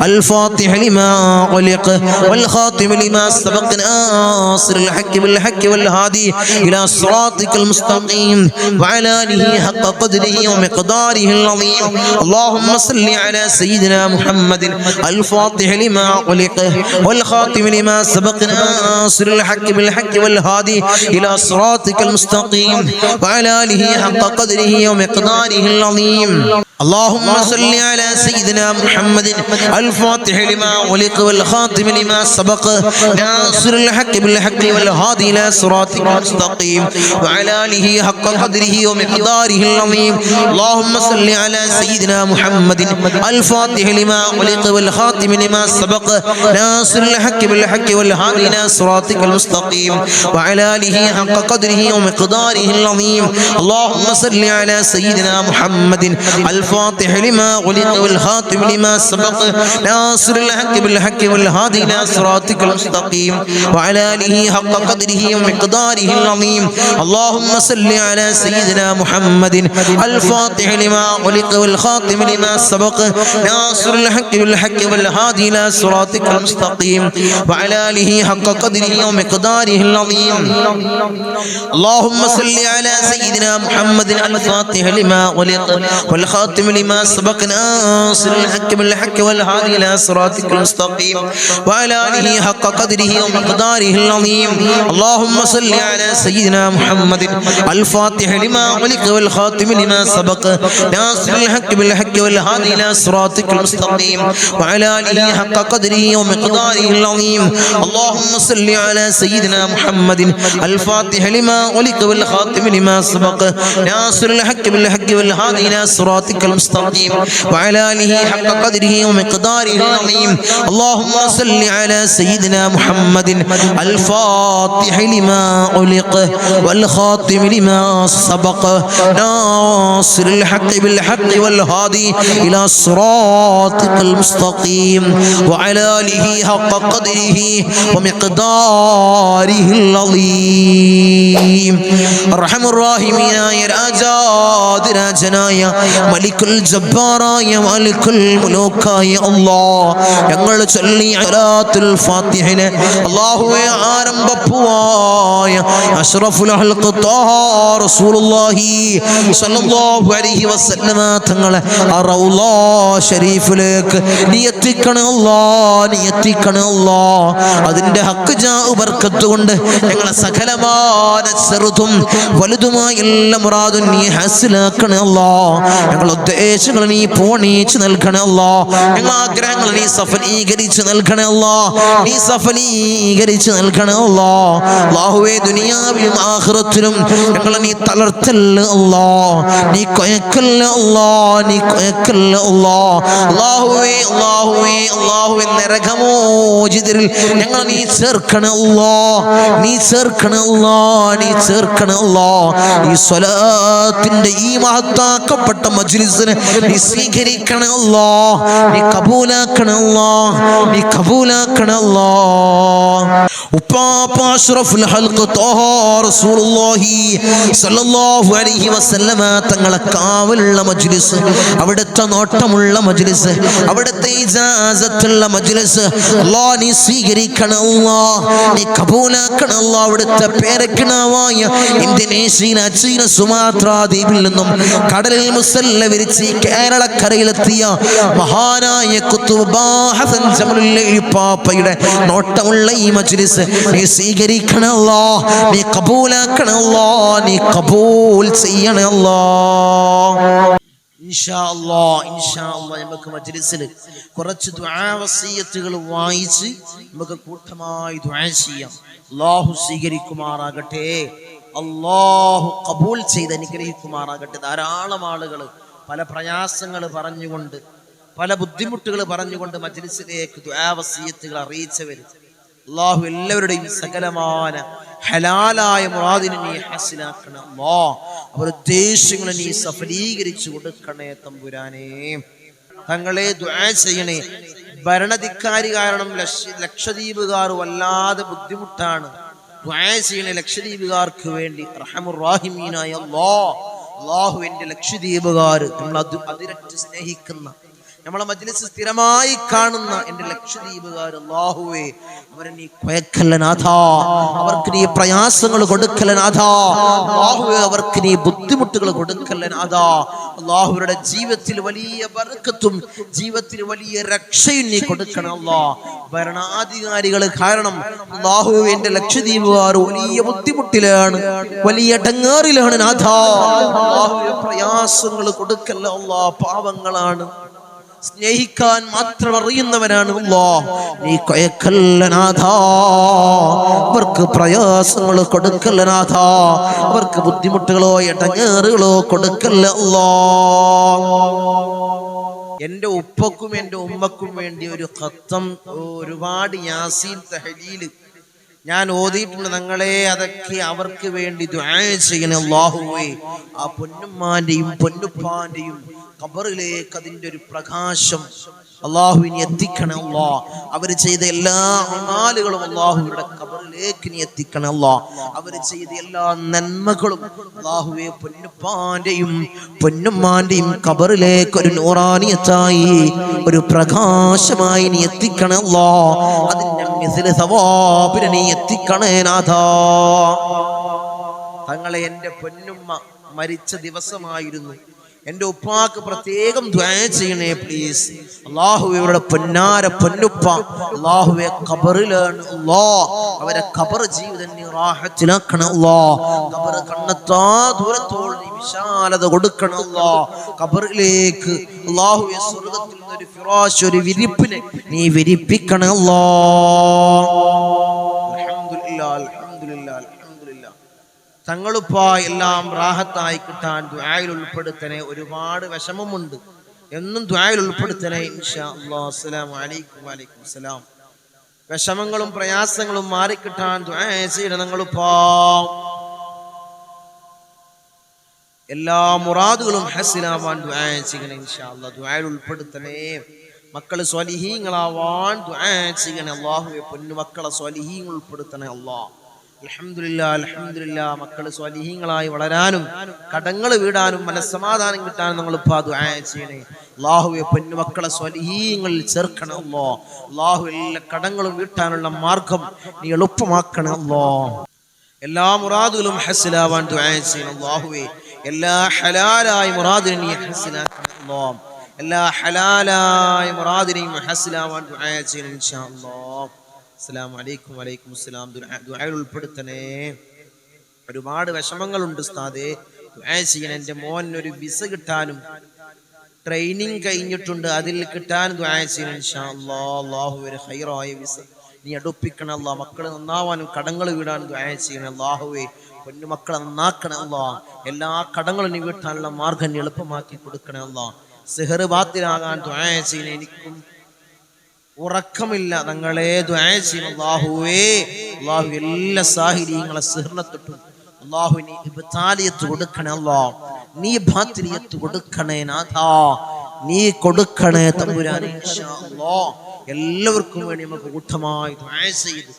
الفاتح لما أغلق والخاتم لما سبق ناصر الحق بالحق والهادي إلى صراطك المستقيم وعلى آله حق قدره ومقداره العظيم. اللهم صل على سيدنا محمد الفاتح لما أغلق والخاتم لما سبق ناصر الحق بالحق والهادي إلى صراطك المستقيم وعلى آله حق قدره ومقداره العظيم. اللهم صل على سيدنا محمد الفاتح لما أغلق والخاتم لما سبق ناصر الحق بالحق والهادي إلى صراطك المستقيم وعلى آله حق قدره ومقداره العظيم. اللهم صل على سيدنا محمد الفاتح لما أغلق والخاتم لما سبق ناصر الحق بالحق والهادي إلى صراطك المستقيم وعلى آله حق قدره ومقداره العظيم. اللهم صل على سيدنا محمد الفاتح لما أغلق والخاتم لما سبق ناصر الحق بالحق والهادي إلى صراطك المستقيم وعلى آله حق قدره ومقداره العظيم. اللهم صل على سيدنا محمد الفاتح لما أغلق والخاتم لما سبق ناصر الحق بالحق والهادي إلى صراطك المستقيم وعلى آله حق قدره ومقداره العظيم. اللهم صل على سيدنا محمد الفاتح لما أغلق والخاتم لما سبق ناصر الحق بالحق والهادي إلى صراطك المستقيم وعلى آله حق قدره ومقداره العظيم. اللهم صل على سيدنا محمد الفاتح لما أغلق والخاتم لما سبق ناصر الحق بالحق والهادي إلى صراطك المستقيم وعلى آله حق قدره ومقداره العظيم. اللهم صل على سيدنا محمد الفاتح لما أغلق والخاتم لما سبق ناصر الحق بالحق والهادي إلى صراطك المستقيم وعلى آله حق قدره ومقداره العظيم. اللهم صل على سيدنا محمد الفاتح لما أغلق والخاتم لما سبق ناصر الحق بالحق والهادي إلى صراطك المستقيم وعلى آله حق قدره ومقداره العظيم. أرحم الراحمين يا രാജാതിരാജനായ മലിക്കുൽ ജബ്ബാറായ മലിക്കുൽ മുലൂക്കായ അല്ലാഹ് ഞങ്ങൾ ചൊല്ലിയ സലാത്തുൽ ഫാത്തിഹനെ അല്ലാഹുവേ ആരംഭപ്പുവായ അഷ്റഫുൽ ഖൽഖ് ത്വാഹ റസൂലുള്ളാഹി സ്വല്ലല്ലാഹു അലൈഹി വസല്ലമ തങ്ങളെ റൗള ശരീഫിലേക്ക് നീ എത്തിക്കണേ അല്ലാഹ്, നീ എത്തിക്കണേ അല്ലാഹ്. അതിന്റെ ഹക്ക് ജാ ബർക്കത്ത് കൊണ്ട് ഞങ്ങളെ സകലമായ ചെറുതും വലുതുമായ എല്ലാ മുറാദും നീ ഹാസിലാക്കണേ അല്ലാഹ്. ഞങ്ങളുടെ ഉദ്ദേശങ്ങൾ നീ പൂർണ്ണീച്ച് നൽകണേ അല്ലാഹ്. ഞങ്ങളുടെ ആഗ്രഹങ്ങൾ നീ സഫലീകരിച്ച് നൽകണേ അല്ലാഹ്, നീ സഫലീകരിച്ച് നൽകണേ അല്ലാഹ്. അല്ലാഹുവേ ദുനിയാവിലും ആഖിറത്തിലും ഞങ്ങളെ നീ തളർത്തല്ല അല്ലാഹ്, നീ കൊയക്കല്ല അല്ലാഹ്, നീ കൊയക്കല്ല അല്ലാഹ്. അല്ലാഹുവേ അല്ലാഹുവേ അല്ലാഹുവേ നരകമോചിതരിൽ ഞങ്ങളെ നീ ചേർക്കണേ അല്ലാഹ്, നീ ചേർക്കണേ അല്ലാഹ്, നീ ചേർക്കണേ അല്ലാഹ്. ഈ സ്വലാത്തിന്റെ ഈ മഹത്താക്കപ്പെട്ട മജ്ലിസിനെ നീ സ്വീകരിക്കണേ അല്ലാഹ്, നീ കബൂലാക്കണേ അല്ലാഹ്, നീ കബൂലാക്കണേ അല്ലാഹ്. ഉപ്പാപ്പ അഷ്റഫുൽ ഖൽഖ് ത്വാഹ റസൂലുള്ളാഹി സ്വല്ലല്ലാഹു അലൈഹി വസല്ലമ തങ്ങളെ കാവലുള്ള മജ്ലിസ്, അവിടുത്തെ നോട്ടമുള്ള മജ്ലിസ്, അവിടുത്തെ ഇജാസത്തുള്ള മജ്ലിസ് അല്ലാഹ് നീ സ്വീകരിക്കണേ അല്ലാഹ്, നീ കബൂലാക്കണേ അല്ലാഹ്. അവിടുത്തെ പേരക്കിണാവായ ഇന്തോനേഷ്യയിലെ ചീന സുമാത്ര ദ്വീപിൽ നിന്നും കടലിൽ മുസല്ല വിരിച്ച് കേരളക്കരയിലെത്തിയ മഹാനായ ഖുത്ബ് ഹസൻ ജമലുൽ പാപ്പയുടെ നോട്ടമുള്ള ഈ മജ്ലിസ് നീ സ്വീകരിക്കണേ അല്ലാഹ്, നീ കബൂലാക്കണേ അല്ലാഹ്, നീ കബൂൽ ചെയ്യണേ അല്ലാഹ്. ഇൻഷാ അല്ലാഹ് നമുക്ക് മജ്ലിസിൽ കുറച്ച് ദുആ വസിയത്തുകൾ വായിച്ച് നമുക്ക് കൂട്ടമായി ദുആ ചെയ്യാം. അല്ലാഹു സ്വീകരിക്കുമാറാകട്ടെ, അല്ലാഹു ഖബൂൽ ചെയ്ത് അനുഗ്രഹിക്കുമാറാകട്ടെ. ധാരാളം ആളുകൾ പല പ്രയാസങ്ങൾ പറഞ്ഞുകൊണ്ട്, പല ബുദ്ധിമുട്ടുകൾ പറഞ്ഞുകൊണ്ട് മജ്ലിസിലേക്ക് ദുആ വസിയത്തുകൾ അറിയിച്ചവർ, അല്ലാഹു എല്ലാവരുടെയും സകലമായ ഹലാലായ മുറാദിനെ നീ ഹാസിലാക്കണം അല്ലാഹ്. അവരുടെ ഉദ്ദേശങ്ങളെ നീ സഫലീകരിച്ചു കൊടുക്കണേ തമ്പുരാനേ. തങ്ങളെ ദുആ ചെയ്യണേ. ഭരണധികാരി കാരണം ലക്ഷദ്വീപുകാർ വല്ലാതെ ബുദ്ധിമുട്ടാണ്. ദുആ ചെയ്യണേ ലക്ഷദ്വീപുകാർക്ക് വേണ്ടി. റഹ്മുർ റഹീമീനായ അല്ലാഹു എൻ്റെ ലക്ഷദ്വീപുകാർ നമ്മൾ അതിരറ്റ് സ്നേഹിക്കുന്ന, നമ്മളെ മജ്ലിസ് സ്ഥിരമായി കാണുന്ന എൻ്റെ ലക്ഷദ്വീപുകാർ, അല്ലാഹുവേ അവരെ നീ കൊയക്കല്ല നാഥാ, അവർക്ക് നീ പ്രയാസങ്ങൾ കൊടുക്കല്ല നാഥാ, അല്ലാഹുവേ അവർക്ക് നീ ബുദ്ധിമുട്ടുകൾ കൊടുക്കല്ല നാഥാ. അല്ലാഹുവരുടെ ജീവിതത്തിൽ വലിയ ബർക്കത്തും ജീവിതത്തിൽ വലിയ രക്ഷയും നീ കൊടുക്കണം അല്ലാഹ്. ഭരണാധികാരികൾ കാരണം അല്ലാഹുവേ എൻ്റെ ലക്ഷദ്വീപുകാർ വലിയ ബുദ്ധിമുട്ടിലാണ്, വലിയ ഇടങ്ങേറിലാണ് നാഥാ. അല്ലാഹുവേ പ്രയാസങ്ങൾ കൊടുക്കല്ല അല്ലാഹ്. പാവങ്ങളാണ്, സ്നേഹിക്കാൻ മാത്രം അറിയുന്നവരാണ് അല്ലാഹ്. നീ കൊയക്കല്ല നാഥാ, അവർക്ക് പ്രയാസങ്ങൾ കൊടുക്കല്ല നാഥാ, അവർക്ക് ബുദ്ധിമുട്ടുകളോ ഇടങ്ങേറുകളോ കൊടുക്കല്ല അല്ലാഹ്. എൻ്റെ ഉപ്പക്കും എൻ്റെ ഉമ്മക്കും വേണ്ടി ഒരു ഖത്തം, ഒരുപാട് യാസീൻ തഹ്ലീൽ ഞാൻ ഓതിയിട്ടുണ്ട്. തങ്ങളെ അതൊക്കെ അവർക്ക് വേണ്ടി ദുആ ചെയ്യണേ അല്ലാഹുവേ. ആ പൊന്നുമ്മാന്റെയും പൊന്നുപ്പാന്റെയും ഖബറിലേക്ക് അതിൻ്റെ ഒരു പ്രകാശം അല്ലാഹുവിനെ എത്തിക്കണം അല്ലാഹ്. അവർ ചെയ്ത എല്ലാ അമാലുകളും അല്ലാഹുവിന്റെ ഖബറിലേക്ക് നീ എത്തിക്കണം അല്ലാഹ്. അവർ ചെയ്ത എല്ലാ നന്മകളും അല്ലാഹുവേ പൊന്നുപ്പാന്റെയും പൊന്നുമ്മാന്റെയും ഖബറിലേക്ക് ഒരു നൂറാനിയത്തായി, ഒരു പ്രകാശമായി നീ എത്തിക്കണം അല്ലാഹ്. അതിന്റെ മിസ്ല സവാബിനെ നീ എത്തിക്കണേ നാഥാ. തങ്ങളെ എൻ്റെ പൊന്നുമ്മ മരിച്ച ദിവസമായിരുന്നു. എൻ്റെ ഉപ്പാക്ക് പ്രത്യേകം ദുആ ചെയ്യണേ പ്ലീസ്. അല്ലാഹുവേ അവരുടെ പൊന്നാര പൊന്നുപ്പ അല്ലാഹുവേ ഖബറിലാണ് അല്ലാഹ്. അവരെ ഖബർ ജീവിതം നീ റാഹത്തിലാക്കണം അല്ലാഹ്. ഖബർ കണ്ണെത്താ ദൂരത്തോളം നീ വിശാലത കൊടുക്കണം അല്ലാഹ്. ഖബറിലേക്ക് അല്ലാഹുവേ സ്വർഗ്ഗത്തിൽ നിന്ന് ഒരു ഫിറാശ്, ഒരു വിരിപ്പിനെ നീ വിരിപ്പിക്കണം അല്ലാഹ്. അൽഹംദുലില്ലാഹ് അൽഹംദുലില്ലാഹ് അൽഹംദുലില്ലാഹ്. തങ്ങളുപ്പ എല്ലാം റാഹത്തായി കിട്ടാൻ ദുആയിൽ ഉൾപ്പെടുത്തണേ. ഒരുപാട് വിഷമമുണ്ട്, എന്നും ദുആയിൽ ഉൾപ്പെടുത്തണേ ഇൻഷാ അല്ലാഹ്. അസ്സലാമു അലൈക്കും. വഅലൈക്കും സലാം. വിഷമങ്ങളും പ്രയാസങ്ങളും മാറിക്കിട്ടാൻ ദുആ ചെയ്യണം തങ്ങളുപ്പ. എല്ലാ മുറാദുകളും ഹസിലാവാൻ ദുആ ചെയ്യണം ഇൻഷാ അല്ലാഹ്. ദുആയിൽ ഉൾപ്പെടുത്തണേ. മക്കള് സ്വാലിഹീങ്ങളാവാൻ ദുആ ചെയ്യണേ അല്ലാഹുവേ. പൊന്നു മക്കളെ സ്വാലിഹീങ്ങൾ ഉൾപ്പെടുത്തണേ അല്ലാഹ്. അൽഹംദുലില്ലാഹ് അൽഹംദുലില്ലാഹ്. മക്കള് സ്വാലിഹീങ്ങളായി വളരാനും കടങ്ങൾ വീടാനും മനസ്സമാധാനം കിട്ടാനും നമ്മൾ ദുആ ചെയ്യണേ അല്ലാഹുവേ. പൊന്നു മക്കളെ സ്വാലിഹീങ്ങളിൽ ചേർക്കണം അല്ലാഹ്. അല്ലാഹു എല്ലാ കടങ്ങളും വീട്ടാനുള്ള മാർഗം നീ എളുപ്പമാക്കണം അല്ലാഹ്. എല്ലാ മുറാദുകളും ഹസിലാവാൻ ദുആ ചെയ്യണം അല്ലാഹുവേ. എല്ലാ ഹലാലായ മുറാദിനെയും നീ ഹസിലാക്കണം അല്ലാഹ്. എല്ലാ ഹലാലായ മുറാദിനെയും ഹസിലാവാൻ ദുആ ചെയ്യണം ഇൻഷാ അല്ലാഹ്. അസ്സലാമു അലൈക്കും. വലൈക്കും അസ്സലാം. ദുആയിൽ ഉൾപ്പെടുത്തണേ. ഒരുപാട് വിഷമങ്ങളുണ്ട് ഉസ്താദേ, ദുആ ചെയ്യണം. എൻ്റെ മോൻ ഒരു വിസ കിട്ടാനും ട്രെയിനിങ് കഴിഞ്ഞിട്ടുണ്ട്, അതിൽ കിട്ടാൻ ദുആ ചെയ്യണം ഇൻഷാ അല്ലാഹ്. അല്ലാഹു ഒരു ഖൈറായ വിസ നീ അടുപ്പിക്കണം അല്ലാഹ്. മക്കള് നന്നാവാനും കടങ്ങൾ വീടാനും ദുആ ചെയ്യണം അല്ലാഹുവേ. പൊന്നു മക്കളെ നന്നാക്കണം അല്ലാഹ്. എല്ലാ കടങ്ങളും നീ വീട്ടാനുള്ള മാർഗം നീ എളുപ്പമാക്കി കൊടുക്കണം അല്ലാഹ്. സിഹർ ബാത്തിലാകാൻ ദുആ ചെയ്യണം. എനിക്കും ഉറക്കമില്ല, തങ്ങളെ ദുആ ചെയ്യണം അല്ലാഹുവേ. അല്ലാഹു എല്ലാ സാഹിര്യങ്ങളെ സിഹ്റിനെ തൊട്ടും അല്ലാഹു നീ ഇബ്താലിയത്ത് കൊടുക്കണേ അല്ലാഹ്. നീ ബാത്തിലിയത്ത് കൊടുക്കണേ നാഥാ. നീ കൊടുക്കണേ തമ്പുരാനേ ഇൻഷാ അല്ലാഹ്. എല്ലാവർക്കും വേണ്ടി നമുക്ക് കൂട്ടമായി ദുആ ചെയ്ത്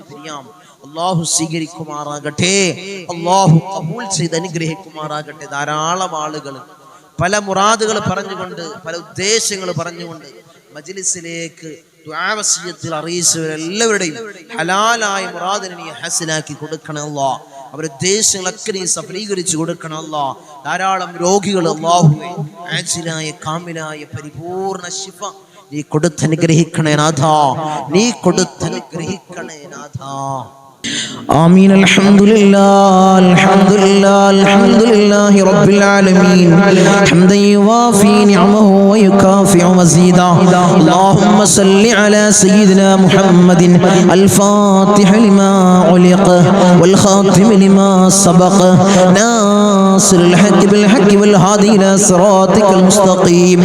പിരിയാം. അല്ലാഹു സ്വീകരിക്കുമാറാകട്ടെ, അല്ലാഹു ഖബൂൽ ചെയ്ത് അനുഗ്രഹിക്കുമാറാകട്ടെ. ധാരാളം ആളുകൾ പല മുറാദുകൾ പറഞ്ഞുകൊണ്ട്, പല ഉദ്ദേശങ്ങൾ പറഞ്ഞുകൊണ്ട് മജ്ലിസിലേക്ക് ദുആ വസിയത്തിൽ അറിയിച്ചവരെല്ലാവരുടെയും ഹലാലായ മുറാദിനെ നീ ഹസിലാക്കി കൊടുക്കണം അല്ലാഹ്. അവരുടെ ഉദ്ദേശങ്ങളൊക്കെ നീ സഫലീകരിച്ചു കൊടുക്കണം അല്ലാഹ്. ധാരാളം രോഗികൾ അല്ലാഹുവേ ആജിലായ കാമിലായ പരിപൂർണ ശിഫ നീ കൊടുത്തനുഗ്രഹിക്കണേ നാഥാ. നീ കൊടുത്തനുഗ്രഹിക്കണേ നാഥാ. آمين. الحمد لله الحمد لله الحمد لله رب العالمين حمدا يوافي نعمه ويكافئ مزيدا. اللهم صل على سيدنا محمد الفاتح لما علق والخاتم لما سبق ناصر الحق بالحق والهادي إلى صراطك المستقيم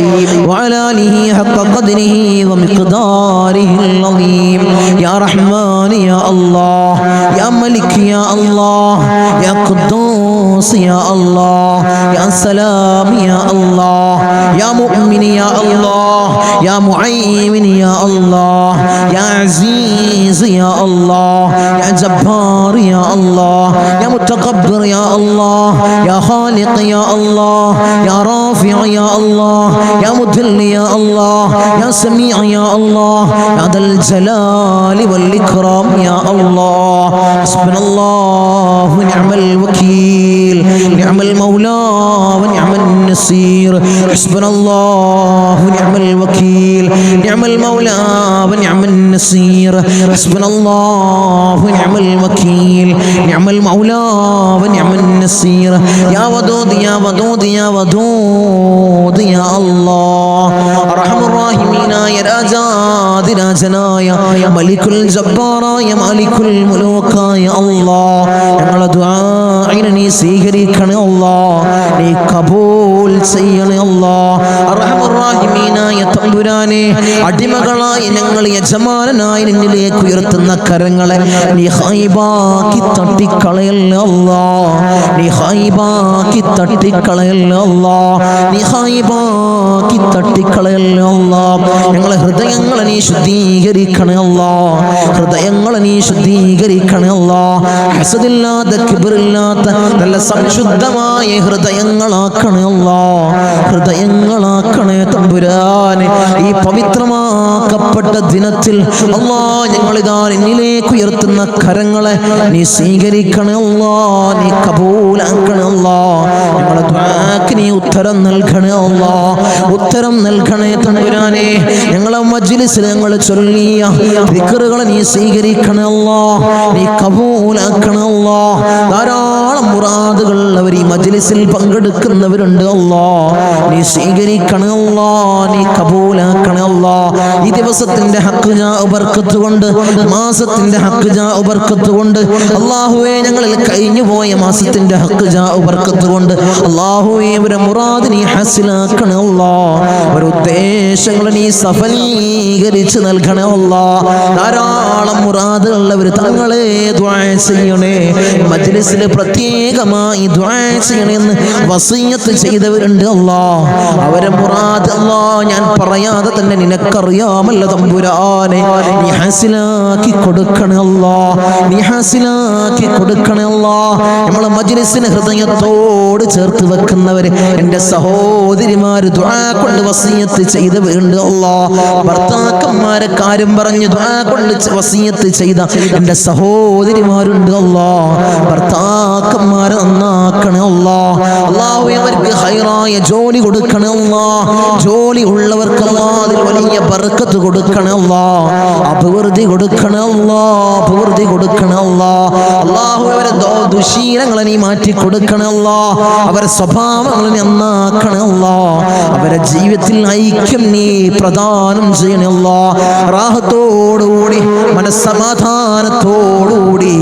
وعلى آله حق قدره ومقداره العظيم. يا رحمن يا الله يا ملك يا الله يا قدوس يا الله يا سلام يا الله يا مؤمن يا الله يا معين يا الله يا عزيز يا الله يا جبار يا الله يا متكبر يا الله يا خالق يا الله يا رافع يا الله يا مذل يا الله يا سميع يا الله يا ذا الجلال والإكرام يا الله. حسبنا الله ونعم الوكيل نعم المولى ونعم النصير. حسبنا الله ونعم الوكيل نعم المولى ونعم النصير. حسبنا الله ونعم الوكيل نعم المولى ونعم النصير. يا ودود يا ودود يا ودود يا الله أرحم الراحمين يا രാജാതി രാജനായ മലിക്കുൽ ജബ്ബാറായ മാലിക്കുൽ മുലൂക്കായ അല്ലാഹ് ഞങ്ങളുടെ ദുആഇനെ നീ സ്വീകരിക്കണേ അല്ലാഹ് നീ കബൂൽ ചെയ്യണേ അല്ലാഹ്. അർഹമർ റഹീമീനായ തമ്പുരാനെ അടിമകളായി ഞങ്ങൾ യജമാനനായി നിന്നിലേക്ക് ഉയർത്തുന്ന കരങ്ങളെ നീ ഖൈബാക്കി തട്ടിക്കളയല്ലേ അല്ലാഹ് നീ ഖൈബാക്കി തട്ടിക്കളയല്ലേ അല്ലാഹ് നീ ഖൈബാക്കി തട്ടിക്കളയല്ലേ അല്ലാഹ്. ഞങ്ങളെ ഹൃദയങ്ങളെ നീ ശുദ്ധീകരിക്കണേ അല്ലാഹ് ഹൃദയങ്ങളെ നീ ശുദ്ധീകരിക്കണേ അല്ലാഹ്. ഹസദില്ലാത്ത കിബ്റില്ലാത്ത നല്ല സംശുദ്ധമായ ഹൃദയങ്ങളാക്കണേ അല്ലാഹ് ഹൃദയങ്ങളാക്കണേ തമ്പുരാനെ. ഈ പവിത്രമാക്കപ്പെട്ട ദിനത്തിൽ അല്ലാഹ് ഞങ്ങളിതാ നിന്നിലേക്ക് ഉയർത്തുന്ന കരങ്ങളെ നീ സ്വീകരിക്കണേ അല്ലാഹ് നീ കബൂലാക്കണേ അല്ലാഹ്. ഞങ്ങളുടെ ദുആക്ക് നീ ഉത്തരം നൽകണേ അല്ലാഹ് ഉത്തരം നൽകണേ തമ്പുരാനെ. ഞങ്ങളെ മജ്ലിസിൽ ഞങ്ങൾ ചൊല്ലിയ ദിക്റുകളെ നീ സ്വീകരിക്കണേ അല്ലാഹ് നീ കബൂലാക്കണേ അല്ലാഹ്. ധാരാളം മുറാദുകൾ അവർ ഈ മജ്ലിസിൽ പങ്കെടുക്കുന്നവരുണ്ട് അല്ലാഹ് നീ സ്വീകരിക്കണേ അല്ലാഹ് നീ കബൂലാക്കണേ അല്ലാഹ്. ഈ ദിവസത്തിന്റെ ഹക്ക് ജാ ബർക്കത്ത് കൊണ്ട് മാസത്തിന്റെ ഹക്ക് ജാ ബർക്കത്ത് കൊണ്ട് അല്ലാഹുവേ ഞങ്ങളിൽ കഴിഞ്ഞു പോയ മാസത്തിന്റെ ഹക്ക് ജാ ബർക്കത്ത് കൊണ്ട് അല്ലാഹുവേ അവരെ മുറാദ് നീ ഹാസിലാക്കണേ അല്ലാഹ് അവരുടെ ഉദ്ദേശങ്ങൾ നീ സഫലീകരിച്ച് നൽകണേ അല്ലാഹ്. ധാരാളം മുറാദുകൾ അവർ തങ്ങളെ ദുആ ചെയ്യണേ മജ്ലിസിൽ പ്രത്യേകമായി ദുആ ചെയ്യണേ എന്ന് വസിയത്ത് ചെയ്തവരുണ്ട് അല്ലാഹ് അവരെ മുറാദ് അല്ലാഹ് ഞാൻ പറയാതെ തന്നെ നിനക്കറിയാമല്ലോ തമ്പുരാനെ നീ ഹാസിലാക്കി കൊടുക്കണേ അല്ലാഹ് നീ ഹാസിലാക്കി കൊടുക്കണേ അല്ലാഹ്. നമ്മളെ മജ്ലിസിനെ ഹൃദയത്തോട് ചേർത്ത് വെക്കുന്നവര് എൻ്റെ സഹോദരിമാര് ദുആ കൊണ്ട് വസിയത്ത് ചെയ്തവരുണ്ട് അല്ലാഹ്. ഭർത്താക്കന്മാരെ കാര്യം പറഞ്ഞ് ദുആ കൊണ്ട് വസിയത്ത് ചെയ്ത എൻ്റെ സഹോദരിമാരുണ്ട് അല്ലാഹ്. ഭർത്താക്കന്മാരെ നന്നാക്കണേ അല്ലാഹ് അല്ലാഹുവേ അവർക്ക് ഹൈറായ ജോലി കൊടുക്കണേ അല്ലാഹ് ജോലി ഉള്ളവർക്ക് അല്ലാഹ് അതിൽ വലിയ ബർക്കത്ത് കൊടുക്കണേ അല്ലാഹ് അഭിവൃദ്ധി കൊടുക്കണേ അല്ലാഹ് അഭിവൃദ്ധി കൊടുക്കണേ അല്ലാഹ്. അല്ലാഹുവേ അവരെ ദുശീലങ്ങളെ നീ മാറ്റി കൊടുക്കണേ അല്ലാഹ് അവരെ സ്വഭാവങ്ങളെ നന്നാക്കണേ അല്ലാഹ് അവരെ ജീവിതത്തിൽ ഐക്യം നീ പ്രദാനം ചെയ്യണേ അല്ലാഹ്. റാഹത്തോടുകൂടി മനസ്സമാധാനത്തോടുകൂടി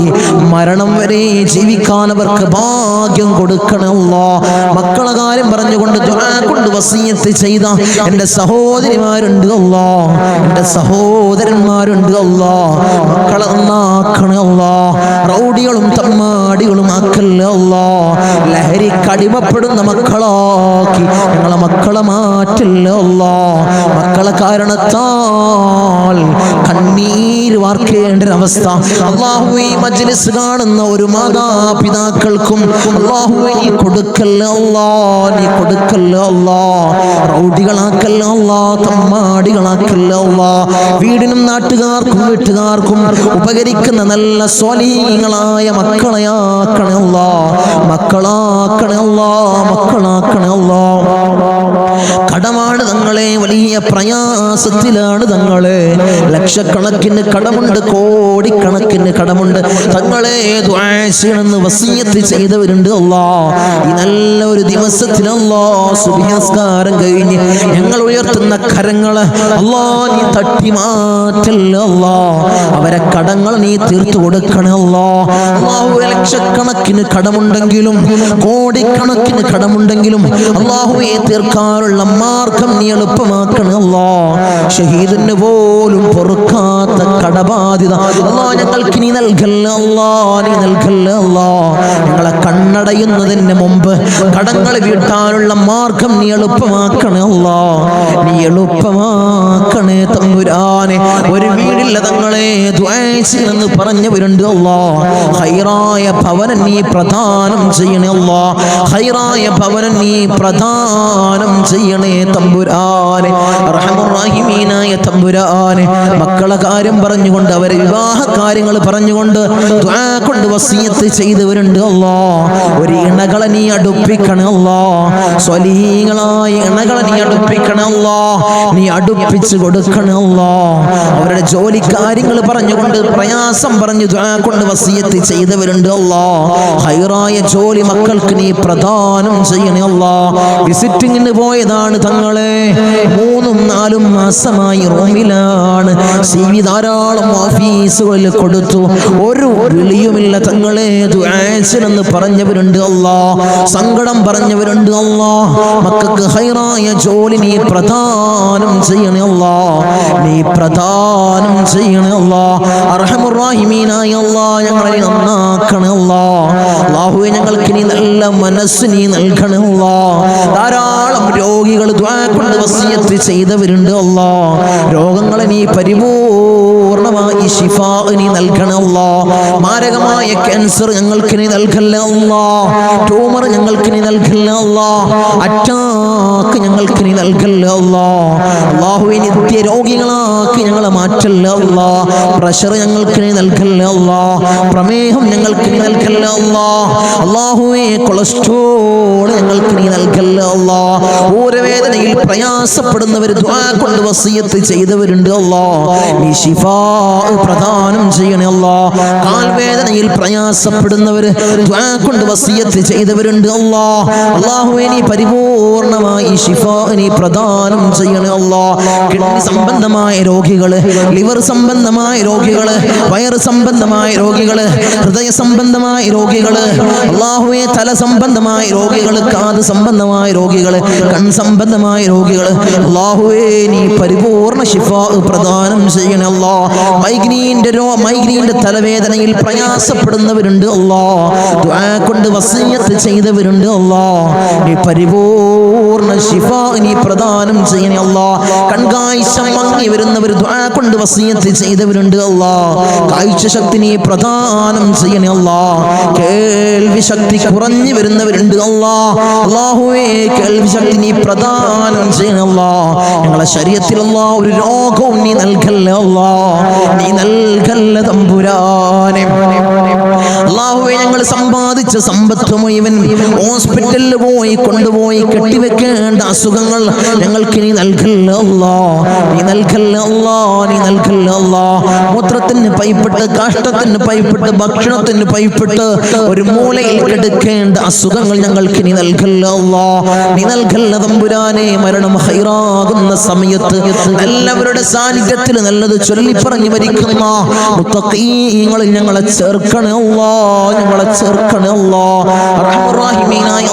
മരണം വരെ ജീവിക്കാൻ അവർക്ക് ഭാഗ്യം കൊടുക്കണേ അല്ലാഹ്. മക്കളെ കാര്യം പറഞ്ഞുകൊണ്ട് ദുആ കൊണ്ട് വസിയത്ത് ചെയ്ത എൻ്റെ സഹോദരിമാരുണ്ട് അല്ലാഹ് എൻ്റെ സഹോദരന്മാരുണ്ട് അല്ലാഹ് മക്കളെ നന്നാക്കണേ അല്ലാഹ്. റൗഡികളും തമ്മാടികളും ആക്കല്ലേ അല്ലാഹ് ലഹരിക്കടിമപ്പെടുന്ന മക്കളാക്കി ഞങ്ങളെ മക്കളെ മാറ്റല്ലേ അല്ലാഹ്. മക്കളെ കാരണത്താൽ കണ്ണീര് വാർക്കേണ്ട ഒരവസ്ഥ അല്ലാഹുവേ ഈ മജ്ലിസ് കാണുന്ന ഒരു മാതാപിതാക്കൾക്കും അല്ലാഹുവേ നീ കൊടുക്കല്ലേ അല്ലാഹ് നീ കൊടുക്കല്ലേ അല്ലാഹ്. റൗഡികളാക്കല്ലേ അല്ലാഹ് തമ്മാടികളാക്കല്ലേ അല്ലാഹ്. വീടിനും നാട്ടുകാർക്കും വീട്ടുകാർക്കും ഉപകരിക്കുന്ന നല്ല സ്വാലിഹീങ്ങളായ മക്കളെയാക്കണേ അല്ലാഹ് മക്കളാക്കണേ അല്ലാഹ് മക്കളാക്കണേ അല്ലാഹ്. കടമാണ് തങ്ങളെ വലിയ പ്രയാസത്തിലാണ് തങ്ങളെ ലക്ഷക്കണക്കിന് കടമുണ്ട്, കോടിക്കണക്കിന് കടമുണ്ട്. തങ്ങളെ ദുആ ചെയ്യണമെന്ന് വസിയത്ത് ചെയ്തവരുണ്ട്. ഈ നല്ല ഒരു ദിവസത്തിൽ സുബ്ഹി നിസ്കാരം കഴിഞ്ഞ് ഞങ്ങൾ ഉയർത്തുന്ന കരങ്ങള് നീ തട്ടി മാറ്റല്ല. അവരെ കടങ്ങൾ നീ തീർത്തു കൊടുക്കണേ. ലക്ഷക്കണക്കിന് കടമുണ്ടെങ്കിലും കോടിക്കണക്കിന് കടമുണ്ടെങ്കിലും അല്ലാഹുവേ തീർക്കാനുള്ള മാർഗം നീ എളുപ്പമാക്കണേ. ഷഹീദിന് പോലും പൊറുക്കാത്ത കടബാധ്യത ഞങ്ങൾക്ക് നീ നൽകല്ല. നീ നൽകല്ല. ഞങ്ങളെ കണ്ണടയുന്നതിന് മുമ്പ് കടങ്ങൾ വീട്ടാനുള്ള മാർഗം നീ എളുപ്പമാക്കണേ. നീ എളുപ്പമാക്കണേ തമ്പുരാനെ. ഒരു വീടില്ല തങ്ങളെ ദുആ ചെയ്യണമെന്ന് പറഞ്ഞവരുണ്ട്. ഹൈറായ ഭവനം നീ പ്രദാനം ചെയ്യണേ. ഹൈറായ ഭവനം നീ പ്രദാനം ചെയ്യണേ തമ്പുരാനെ. റഹ്മാനുർ റഹീമീനായ തമ്പുരാനെ, മക്കളെ കാര്യം പറഞ്ഞുകൊണ്ട് അവരെ വിവാഹ കാര്യങ്ങൾ പറഞ്ഞുകൊണ്ട് ദുആ കൊണ്ട് വസിയത്ത് ചെയ്തവരുണ്ട്. ഒരു ഇണകളെ നീ അടുപ്പിക്കണേ. സ്വലീഹങ്ങളായ ഇണകളെ നീ അടുപ്പിക്കണേ. നീ അടുപ്പിച്ച് കൊടുക്കണേ. അവരുടെ ജോലി കാര്യങ്ങൾ പറഞ്ഞുകൊണ്ട് പ്രയാസം പറഞ്ഞു ദുആ കൊണ്ട് വസിയത്ത് ചെയ്തവരുണ്ട്. ഹൈറായ ജോലി മക്കൾക്ക് നീ പ്രദാനം ചെയ്യണേ. വിസിറ്റിങ്ങിന് പോയതാണ് തങ്ങളെ, 3-4 മാസമായി റൂമിലാണ്. CV ധാരാളം ഓഫീസുകളിൽ കൊടുത്തു, ഒരു വിളിയുമില്ല തങ്ങളെ. ദുആ ചെയ്യണമെന്ന് പറഞ്ഞവരുണ്ട്. സങ്കടം പറഞ്ഞവരുണ്ട്. മക്കൾക്ക് ഹൈറായ ജോലി നീ പ്രദാനം ചെയ്യണേ. നീ പ്രദാനം ചെയ്യണേ. അർഹമുർ റഹീമീനായ ഞങ്ങളെ നന്നാക്കണേ. അല്ലാഹുവേ ഞങ്ങൾക്ക് നീ നല്ല മനസ്സ് നീ നൽകണേ. ധാരാളം രോഗികൾ ദുആ കൊണ്ട് വസിയത്ത് ചെയ്തവരുണ്ട്. രോഗങ്ങളെ നീ പരിപൂർണമായി ശിഫാ നീ നൽകണേ. മാരകമായ ക്യാൻസർ ഞങ്ങൾക്ക് നീ നൽകല്ല. ട്യൂമർ ഞങ്ങൾക്ക് നീ നൽകല്ല. അറ്റാക്ക് ഞങ്ങൾക്ക് നീ നൽകല്ല. അല്ലാഹുവേ നിത്യ രോഗികളാക്കി ഞങ്ങളെ മാറ്റല്ല. പ്രഷർ ഞങ്ങൾക്ക് നീ നൽകല്ല. പ്രമേഹം ഞങ്ങൾക്ക് നീ നൽകല്ല. അല്ലാഹുവേ കൊളസ്ട്രോൾ ഞങ്ങൾക്ക് നീ നൽകല്ല. ഊരവേദനയിൽ പ്രയാസപ്പെടുന്നവർ ദുആ കൊണ്ട് വസിയത്ത് ചെയ്തവരുണ്ട്. നീ ശിഫാ പ്രദാനം ചെയ്യണേ. കാൽവേദനയിൽ പ്രയാസപ്പെടുന്നവർ ദുആ കൊണ്ട് വസിയത്ത് ചെയ്തവരുണ്ട്. അല്ലാഹുവേ നീ പരിപൂർണമായി ശിഫാ നീ പ്രദാനം ചെയ്യണേ. കിഡ്നി സംബന്ധമായ രോഗികള്, ലിവർ സംബന്ധമായ രോഗികള്, വയറ് സംബന്ധമായ രോഗികള്, ഹൃദയ സംബന്ധമായ രോഗികള്, അല്ലാഹുവേ തല സംബന്ധമായ രോഗികള്, കാത് സംബന്ധമായ രോഗികള്, കൺ സംബന്ധമായ രോഗികള്, അല്ലാഹുവേ നീ പരിപൂർണ ശിഫാ പ്രദാനം ചെയ്യണേ. മൈഗ്രീന്റെ തലവേദനയിൽ പ്രയാസപ്പെടുന്നവരുണ്ട്. ദുആ കൊണ്ട് വസിയത്ത് ചെയ്തവരുണ്ട്. നീ പരിപൂർണ ശിഫാ നീ പ്രദാനം ചെയ്യണേ. കൺകാഴ്ച മങ്ങി വരുന്നവർ ദുആ കൊണ്ട് വസിയത്ത് ചെയ്തവരുണ്ട്. കാഴ്ച ശക്തി നീ പ്രദാനം ചെയ്യണേ. കേൾവി ശക്തി കുറഞ്ഞു വരുന്നവരുണ്ട്. അല്ലാഹുവേ കേൾവി ശക്തി നീ പ്രദാനം ചെയ്യണേ. ഞങ്ങളെ ശരീരത്തിൽ ഒരു രോഗവും നീ നൽകല്ല. നീ നൽകല്ല തമ്പുരാനെ. അല്ലാഹുവേ ഞങ്ങൾ സമ്പാദിച്ച സമ്പത്ത് മുഴുവൻ ഹോസ്പിറ്റലിൽ പോയി കൊണ്ടുപോയി കെട്ടിവെക്കേണ്ട അസുഖങ്ങൾ ഞങ്ങൾക്ക് നീ നൽകല്ല. നീ നൽകല്ല. നീ നൽകല്ല. മൂത്രത്തിന് പൈപ്പിട്ട്, കാഷ്ടത്തിന് പൈപ്പിട്ട്, ഭക്ഷണത്തിന് പൈപ്പിട്ട് ഒരു മൂലയിൽ കിടക്കേണ്ട അസുഖങ്ങൾ ഞങ്ങൾക്ക് നീ നൽകല്ല. നീ നൽകല്ല തമ്പുരാനെ. മരണം ഹൈറാകുന്ന സമയത്ത് എല്ലാവരുടെ സാന്നിധ്യത്തിൽ നല്ലത് ചൊല്ലി പറഞ്ഞു മരിക്കുന്ന മുത്തഖീങ്ങളിൽ ഞങ്ങളെ ചേർക്കണേ. ഞങ്ങളെ ചേർക്കണേ. റഹ്മാനുർ റഹീമീനായ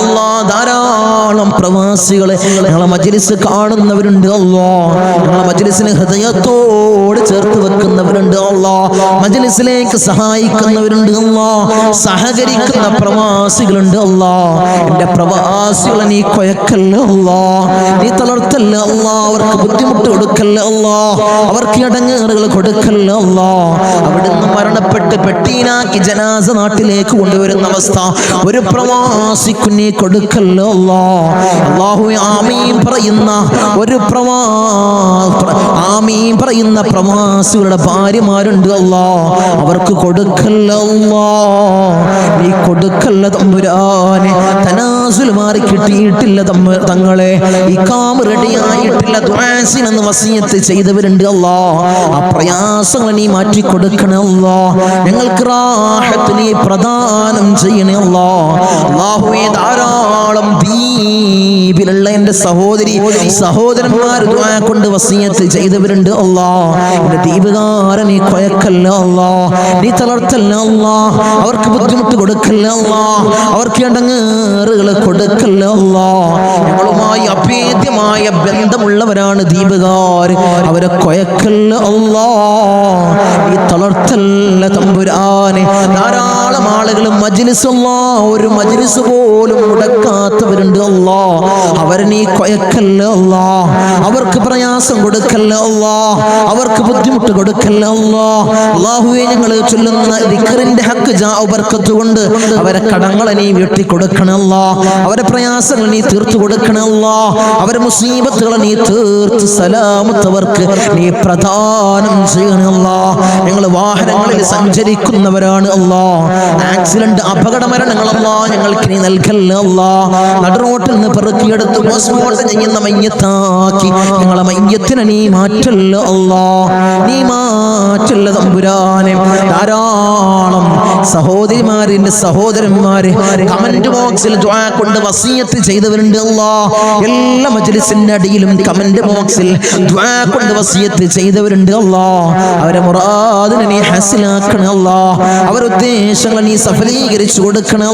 ധാരാളം പ്രവാസികളെ ഞങ്ങളെ മജ്ലിസ് കാണുന്നവരുണ്ട്. ഞങ്ങളെ മജ്ലിസിനെ ഹൃദയത്തോട് ചേർത്ത് വെക്കുന്നവരുണ്ട്. മജ്ലിസിലേക്ക് സഹായിക്കുന്നവരുണ്ട്. സഹകരിക്കുന്ന പ്രവാസികളുണ്ട്. എന്റെ പ്രവാസികളെ നീ കൊയക്കല്ല. നീ തളർത്തല്ല. അവർക്ക് ബുദ്ധിമുട്ട് കൊടുക്കല്ല. അവർക്ക് ഇടങ്ങേറുകൾ കൊടുക്കല്ല. അവിടുന്ന് മരണപ്പെട്ട് പെട്ടീനാക്കി ജനാസ ജനാസ നാട്ടിലേക്ക് കൊണ്ടുവരുന്ന അവസ്ഥ ഒരു പ്രവാസിക്ക് നീ കൊടുക്കല്ല അല്ലാഹു. ആമീൻ പറയുന്ന ഒരു ആമീൻ പറയുന്ന പ്രവാസികളുടെ ഭാര്യമാരുണ്ട് അവർക്ക് കൊടുക്കല്ല നീ കൊടുക്കല്ല തമ്പുരാനെ. തനാസുൽ മാറി കിട്ടിയിട്ടില്ല തങ്ങളെ, ഇഖാമ റെഡിയായിട്ടില്ല, ദുആസിനെന്ന് വസിയത്ത് ചെയ്തവരുണ്ട് ആ പ്രയാസങ്ങൾ നീ മാറ്റി കൊടുക്കണേ ഞങ്ങൾക്ക് റാഹത്ത് നീ പ്രദാനം ചെയ്യണേ അല്ലാഹുവേ. ധാരാളം ദ്വീപിലുള്ള എൻ്റെ സഹോദരന്മാർ ദുആ കൊണ്ട് വസിയത്ത് ചെയ്തവരുണ്ട് എൻ്റെ ദ്വീപുകാരെ നീ കൊയക്കല്ല നീ തളർത്തല്ല അവർക്ക് ബുദ്ധിമുട്ട് കൊടുക്കല്ല അവർക്ക് ഇടങ്ങേറുകൾ കൊടുക്കല്ല ഞങ്ങളുമായി അഭേദ്യമായ ബന്ധമുള്ളവരാണ് ദ്വീപുകാർ, അവരെ കൊയക്കല്ല നീ തളർത്തല്ല തമ്പുരാനെ. ധാരാളം ആളുകൾ മജ്ലിസ് ഒരു മജ്ലിസ് പോലും മുടക്കാത്തവരുണ്ട് അവരെ നീ കൊയക്കല്ല അവർക്ക് പ്രയാസം കൊടുക്കല്ല അവർക്ക് ബുദ്ധിമുട്ട് കൊടുക്കല്ല അല്ലാഹുവേ. ഞങ്ങൾ ചൊല്ലുന്ന ദിക്റിന്റെ ഹക്ക് ബർക്കത്ത് കൊണ്ട് അവരെ കടങ്ങളെ നീ വീട്ടി കൊടുക്കണേ അവരെ പ്രയാസങ്ങൾ നീ തീർത്തു കൊടുക്കണേ അവരെ മുസീബത്തുകളെ നീ തീർത്ത് സലാമത്തവർക്ക് നീ പ്രദാനം ചെയ്യണേ ഞങ്ങൾ വാഹനങ്ങളിൽ സഞ്ചരിക്കുന്നവരാണ് ആക്സിഡന്റ് അപകട മരണങ്ങൾ ഞങ്ങൾക്ക് നീ നൽകല്ല നടുറോട്ടിൽ നിന്ന് പെറുക്കിയെടുത്ത് പോസ്റ്റ്മോർട്ടം ചെയ്യുന്ന മയ്യത്താക്കി ഞങ്ങളെ മയ്യത്തിനെ നീ മാറ്റല്ല നീ മാറ്റല്ല തമ്പുരാനെ. ധാരാളം സഹോദരിമാരിന്റെ സഹോദരന്മാര് കമന്റ് ബോക്സിൽ ദുആ കൊണ്ട് വസിയത്ത് ചെയ്തവരുണ്ട് എല്ലാ മജ്ലിസിന്റെ അടിയിലും കമന്റ് ബോക്സിൽ ദുആ കൊണ്ട് വസിയത്ത് ചെയ്തവരുണ്ട് അവരെ മുറാദിനെ നീ ഹസിലാക്കണേ അവരുടെ ഉദ്ദേശങ്ങൾ നീ സഫലീകരിച്ചു കൊടുക്കണേ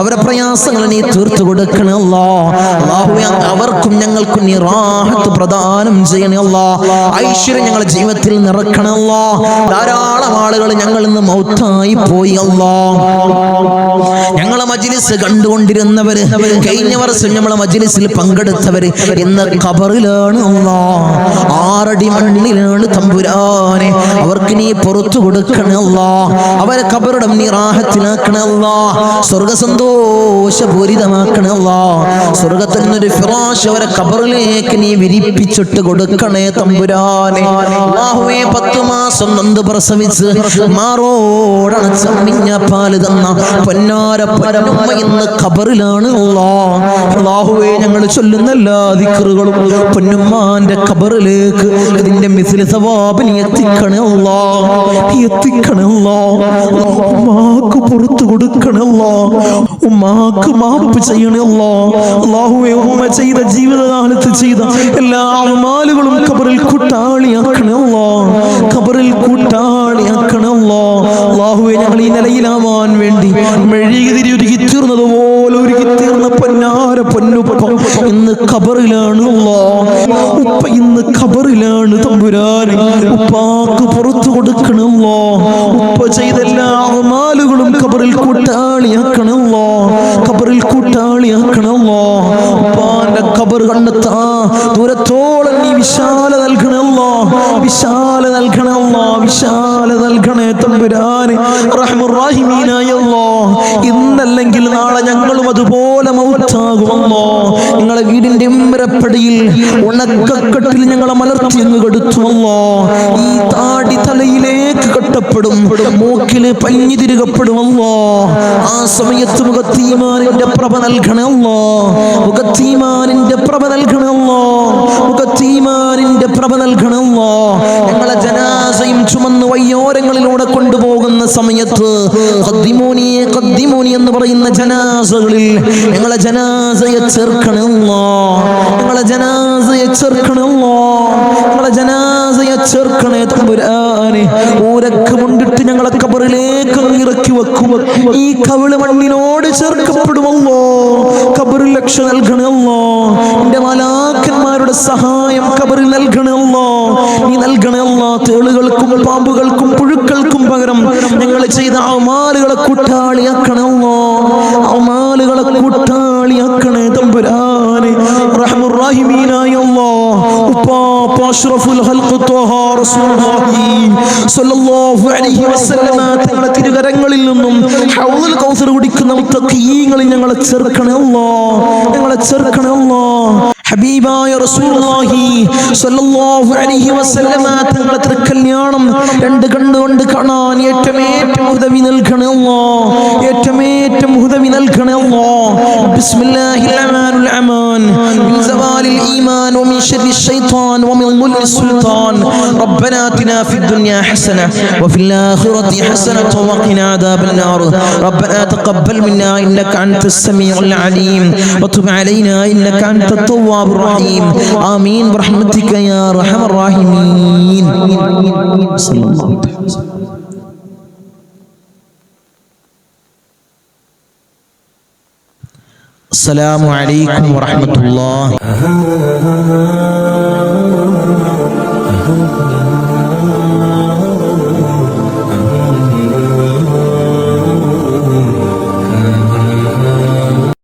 അവരുടെ പ്രയാസങ്ങൾ നീ തീർത്തു കൊടുക്കണേ അല്ലാഹുവേ. അവർക്കും ഞങ്ങൾക്കും നീ റാഹത്ത് പ്രദാനം ചെയ്യണേ ഐശ്വര്യം ഞങ്ങളുടെ ജീവിതത്തിൽ നിറക്കണേ ധാരാളം ആളുകൾ ഞങ്ങൾ ഇന്ന് മൗത്തായി പോയി ഞങ്ങളെ മജ്ലിസ് കണ്ടുകൊണ്ടിരുന്നവര്, കഴിഞ്ഞ വർഷം നമ്മളെ മജ്ലിസിൽ പങ്കെടുത്തവര് ഇന്ന് ഖബറിലാണ് 6 അടി മണ്ണിലാണ് തമ്പുരാനെ. അവർക്ക് നീ പുറത്തു കൊടുക്കണേ അവരെ ഖബറിടം നീ റാഹത്തിലാക്കണേ സ്വർഗ സന്തോഷപൂരിതമാക്കണേ സ്വർഗത്തിൽ നിന്നൊരു ഫിറാശ് അവരെ ഖബറിലേക്ക് നീ വിരിപ്പിച്ചിട്ട് കൊടുക്കണേ തമ്പുരാനെ. അല്ലാഹുവേ 10 മാസം നൊന്ത് പ്രസവിച്ച് മാറോടണച്ച മിഞ്ഞ പാല് തന്ന പൊന്നാര പരമ്മ ഇന്ന് ഖബറിലാണ് അല്ലാഹുവേ. ഞങ്ങൾ ചൊല്ലുന്ന എല്ലാ ദിക്റുകളും പൊന്നുമ്മാന്റെ ഖബറിലേക്ക് ഇതിന്റെ മിസ്ലി സവാബ് നീ എത്തിക്കണേ എത്തിക്കണേ ഉമ്മാക്ക് പുറത്തു കൊടുക്കണേ ഉമ്മാക്ക് മാപ്പ് ചെയ്യണേ അല്ലാഹുവേ. ഉമ്മ ചെയ്ത ജീവിതകാലത്ത് ചെയ്ത എല്ലാ അമാലുകളും ഖബറിൽ കൂട്ടാളിയാക്കണേ ഖബറിൽ കൂട്ടാളിയാക്കണേ അല്ലാഹുവേ. ഞങ്ങൾ ഈ നിലയിലാവാൻ വേണ്ടി മെഴുകുതിരി ഒരുക്കി തീർന്നതുപോലെ ഒരുക്കി തീർന്ന പൊന്നാര പൊന്നുപ്പ ഇന്ന് ഖബറിലാണ് ഉപ്പ ഇന്ന് ഖബറിലാണ് തമ്പുരാനെ. ഉപ്പാക്ക് പുറത്തു കൊടുക്കണമല്ലോ ഉപ്പ ചെയ്ത എല്ലാ അമാലുകളും ഖബറിൽ കൂട്ടാളിയാക്കണമല്ലോ ഖബറിൽ കൂട്ടാളിയാക്കണമല്ലോ ഉപ്പാന്റെ ഖബർ കണ്ടെത്താ ദൂരത്തോളം നീ വിശാല നൽകണമല്ലോ വിശാല നൽകണമല്ലോ വിശാല നൽകണേ തമ്പുരാനെ. റഹ്മുർ-റഹീമീനായ അല്ലാഹ് ഇന്നല്ലെങ്കിൽ നാളെ ഞങ്ങളും അതുപോലെ മൗത്താകുമല്ലോ. നിങ്ങളെ വീടിന്റെ ഇമ്പരപ്പടിയിൽ ഉണക്കക്കെട്ടിൽ ഞങ്ങളെ മലർത്തി അങ്ങ് കെടുത്തുമല്ലോ. ഈ താടി തലയിലേക്ക് കെട്ടപ്പെടും, മൂക്കില് പഞ്ഞി തിരുകപ്പെടുമല്ലോ. ആ സമയത്ത് മുഖത്തീമാനിന്റെ പ്രഭ നൽകണമല്ലോ മുഖത്തീമാനിന്റെ പ്രഭ നൽകണമല്ലോ മുഖത്തീമാനിന്റെ പ്രഭ നൽകണമല്ലോ. ഞങ്ങളെ ജനാസയും ചുമന്ന് വയ്യോരങ്ങളിലൂടെ കൊണ്ടുപോകുന്ന സമയത്ത് ഖദ്ദിമൂനി എന്ന് പറയുന്ന ജനാസകളിൽ ഞങ്ങളെ ജനാസയെ ചേർക്കണമല്ലോ ഞങ്ങളെ ജനാസയെ ചേർക്കണമല്ലോ ഞങ്ങളെ ജനാസയെ ചേർക്കണേ തമ്പുരാനെ. ഊരക്ക് കൊണ്ടിട്ട് ഞങ്ങളെ ഖബറിലേക്ക് ഇറക്കി വെക്കും. ഈ കവിള് മണ്ണിനോട് ചേർക്കപ്പെടുമല്ലോ. ഖബറിൽ രക്ഷ നൽകണമല്ലോ. എന്റെ മലാക്കന്മാരുടെ സഹായം ഖബറിൽ നൽകണമല്ലോ. നീ നൽകണമല്ലോ. തേളുകൾക്കും പാമ്പുകൾക്കും പുഴുക്കൾക്കും പകരം ഞങ്ങൾ ചെയ്ത അമാലുകളെ കൂട്ടാളിയാക്കണമല്ലോ. അമാലുകളെ കൂട്ടാളിയാക്കണേ തമ്പുരാനെ. റഹ്മുർ-റഹീമീനായ അല്ലാഹ് ഉപ്പാപ്പ അഷ്റഫുൽ ഖൽഖ് ത്വഹ റസൂലുള്ളാഹി സ്വല്ലല്ലാഹു അലൈഹി വസല്ലമ തങ്ങളുടെ തിരുകരങ്ങളിൽ നിന്നും ഹൗദുൽ കൗസർ കുടിക്കുന്ന മുത്തഖീങ്ങളിൽ ഞങ്ങളെ ചേർക്കണേ അല്ലാഹ്, ഞങ്ങളെ ചേർക്കണേ അല്ലാഹ്. ഹബീബായ റസൂലുള്ളാഹി സ്വല്ലല്ലാഹു അലൈഹി വസല്ലമ തങ്ങളുടെ തിരുക്കല്യാണം രണ്ട് കണ്ണുകൊണ്ട് കാണാൻ ഏറ്റവും ഉദവി നൽകണേ അല്ലാഹ്, ഏറ്റവും ഉദവി നൽകണേ അല്ലാഹ്. ബിസ്മില്ലാഹിർ റഹ്മാനിർ റഹീം. മിൻ സവാലിൽ ഈമാൻ വമിൻ ശർരിൽ ശൈത്താൻ വമിൻ ദുൽമിൽ സുൽത്താൻ. റബ്ബനാ ആതിനാ ഫിദ് ദുനിയാ ഹസന വഫിൽ ആഖിറതി ഹസനത വഖിനാ അദാബൻ നാർ. റബ്ബനാ തഖബ്ബൽ മിന്നാ ഇന്നക അൻതസ് സമീഉൽ അലീം വതുബ് അലൈനാ ഇന്നക അൻതത് തവ്വാബുർ റഹീം. ആമീൻ ബിറഹ്മതിക യാ അർഹമർ റഹീമീൻ. സല്ലല്ലാഹു അലൈഹി വസല്ലം. അസ്സലാമു അലൈക്കും വറഹ്മത്തുള്ളാഹി.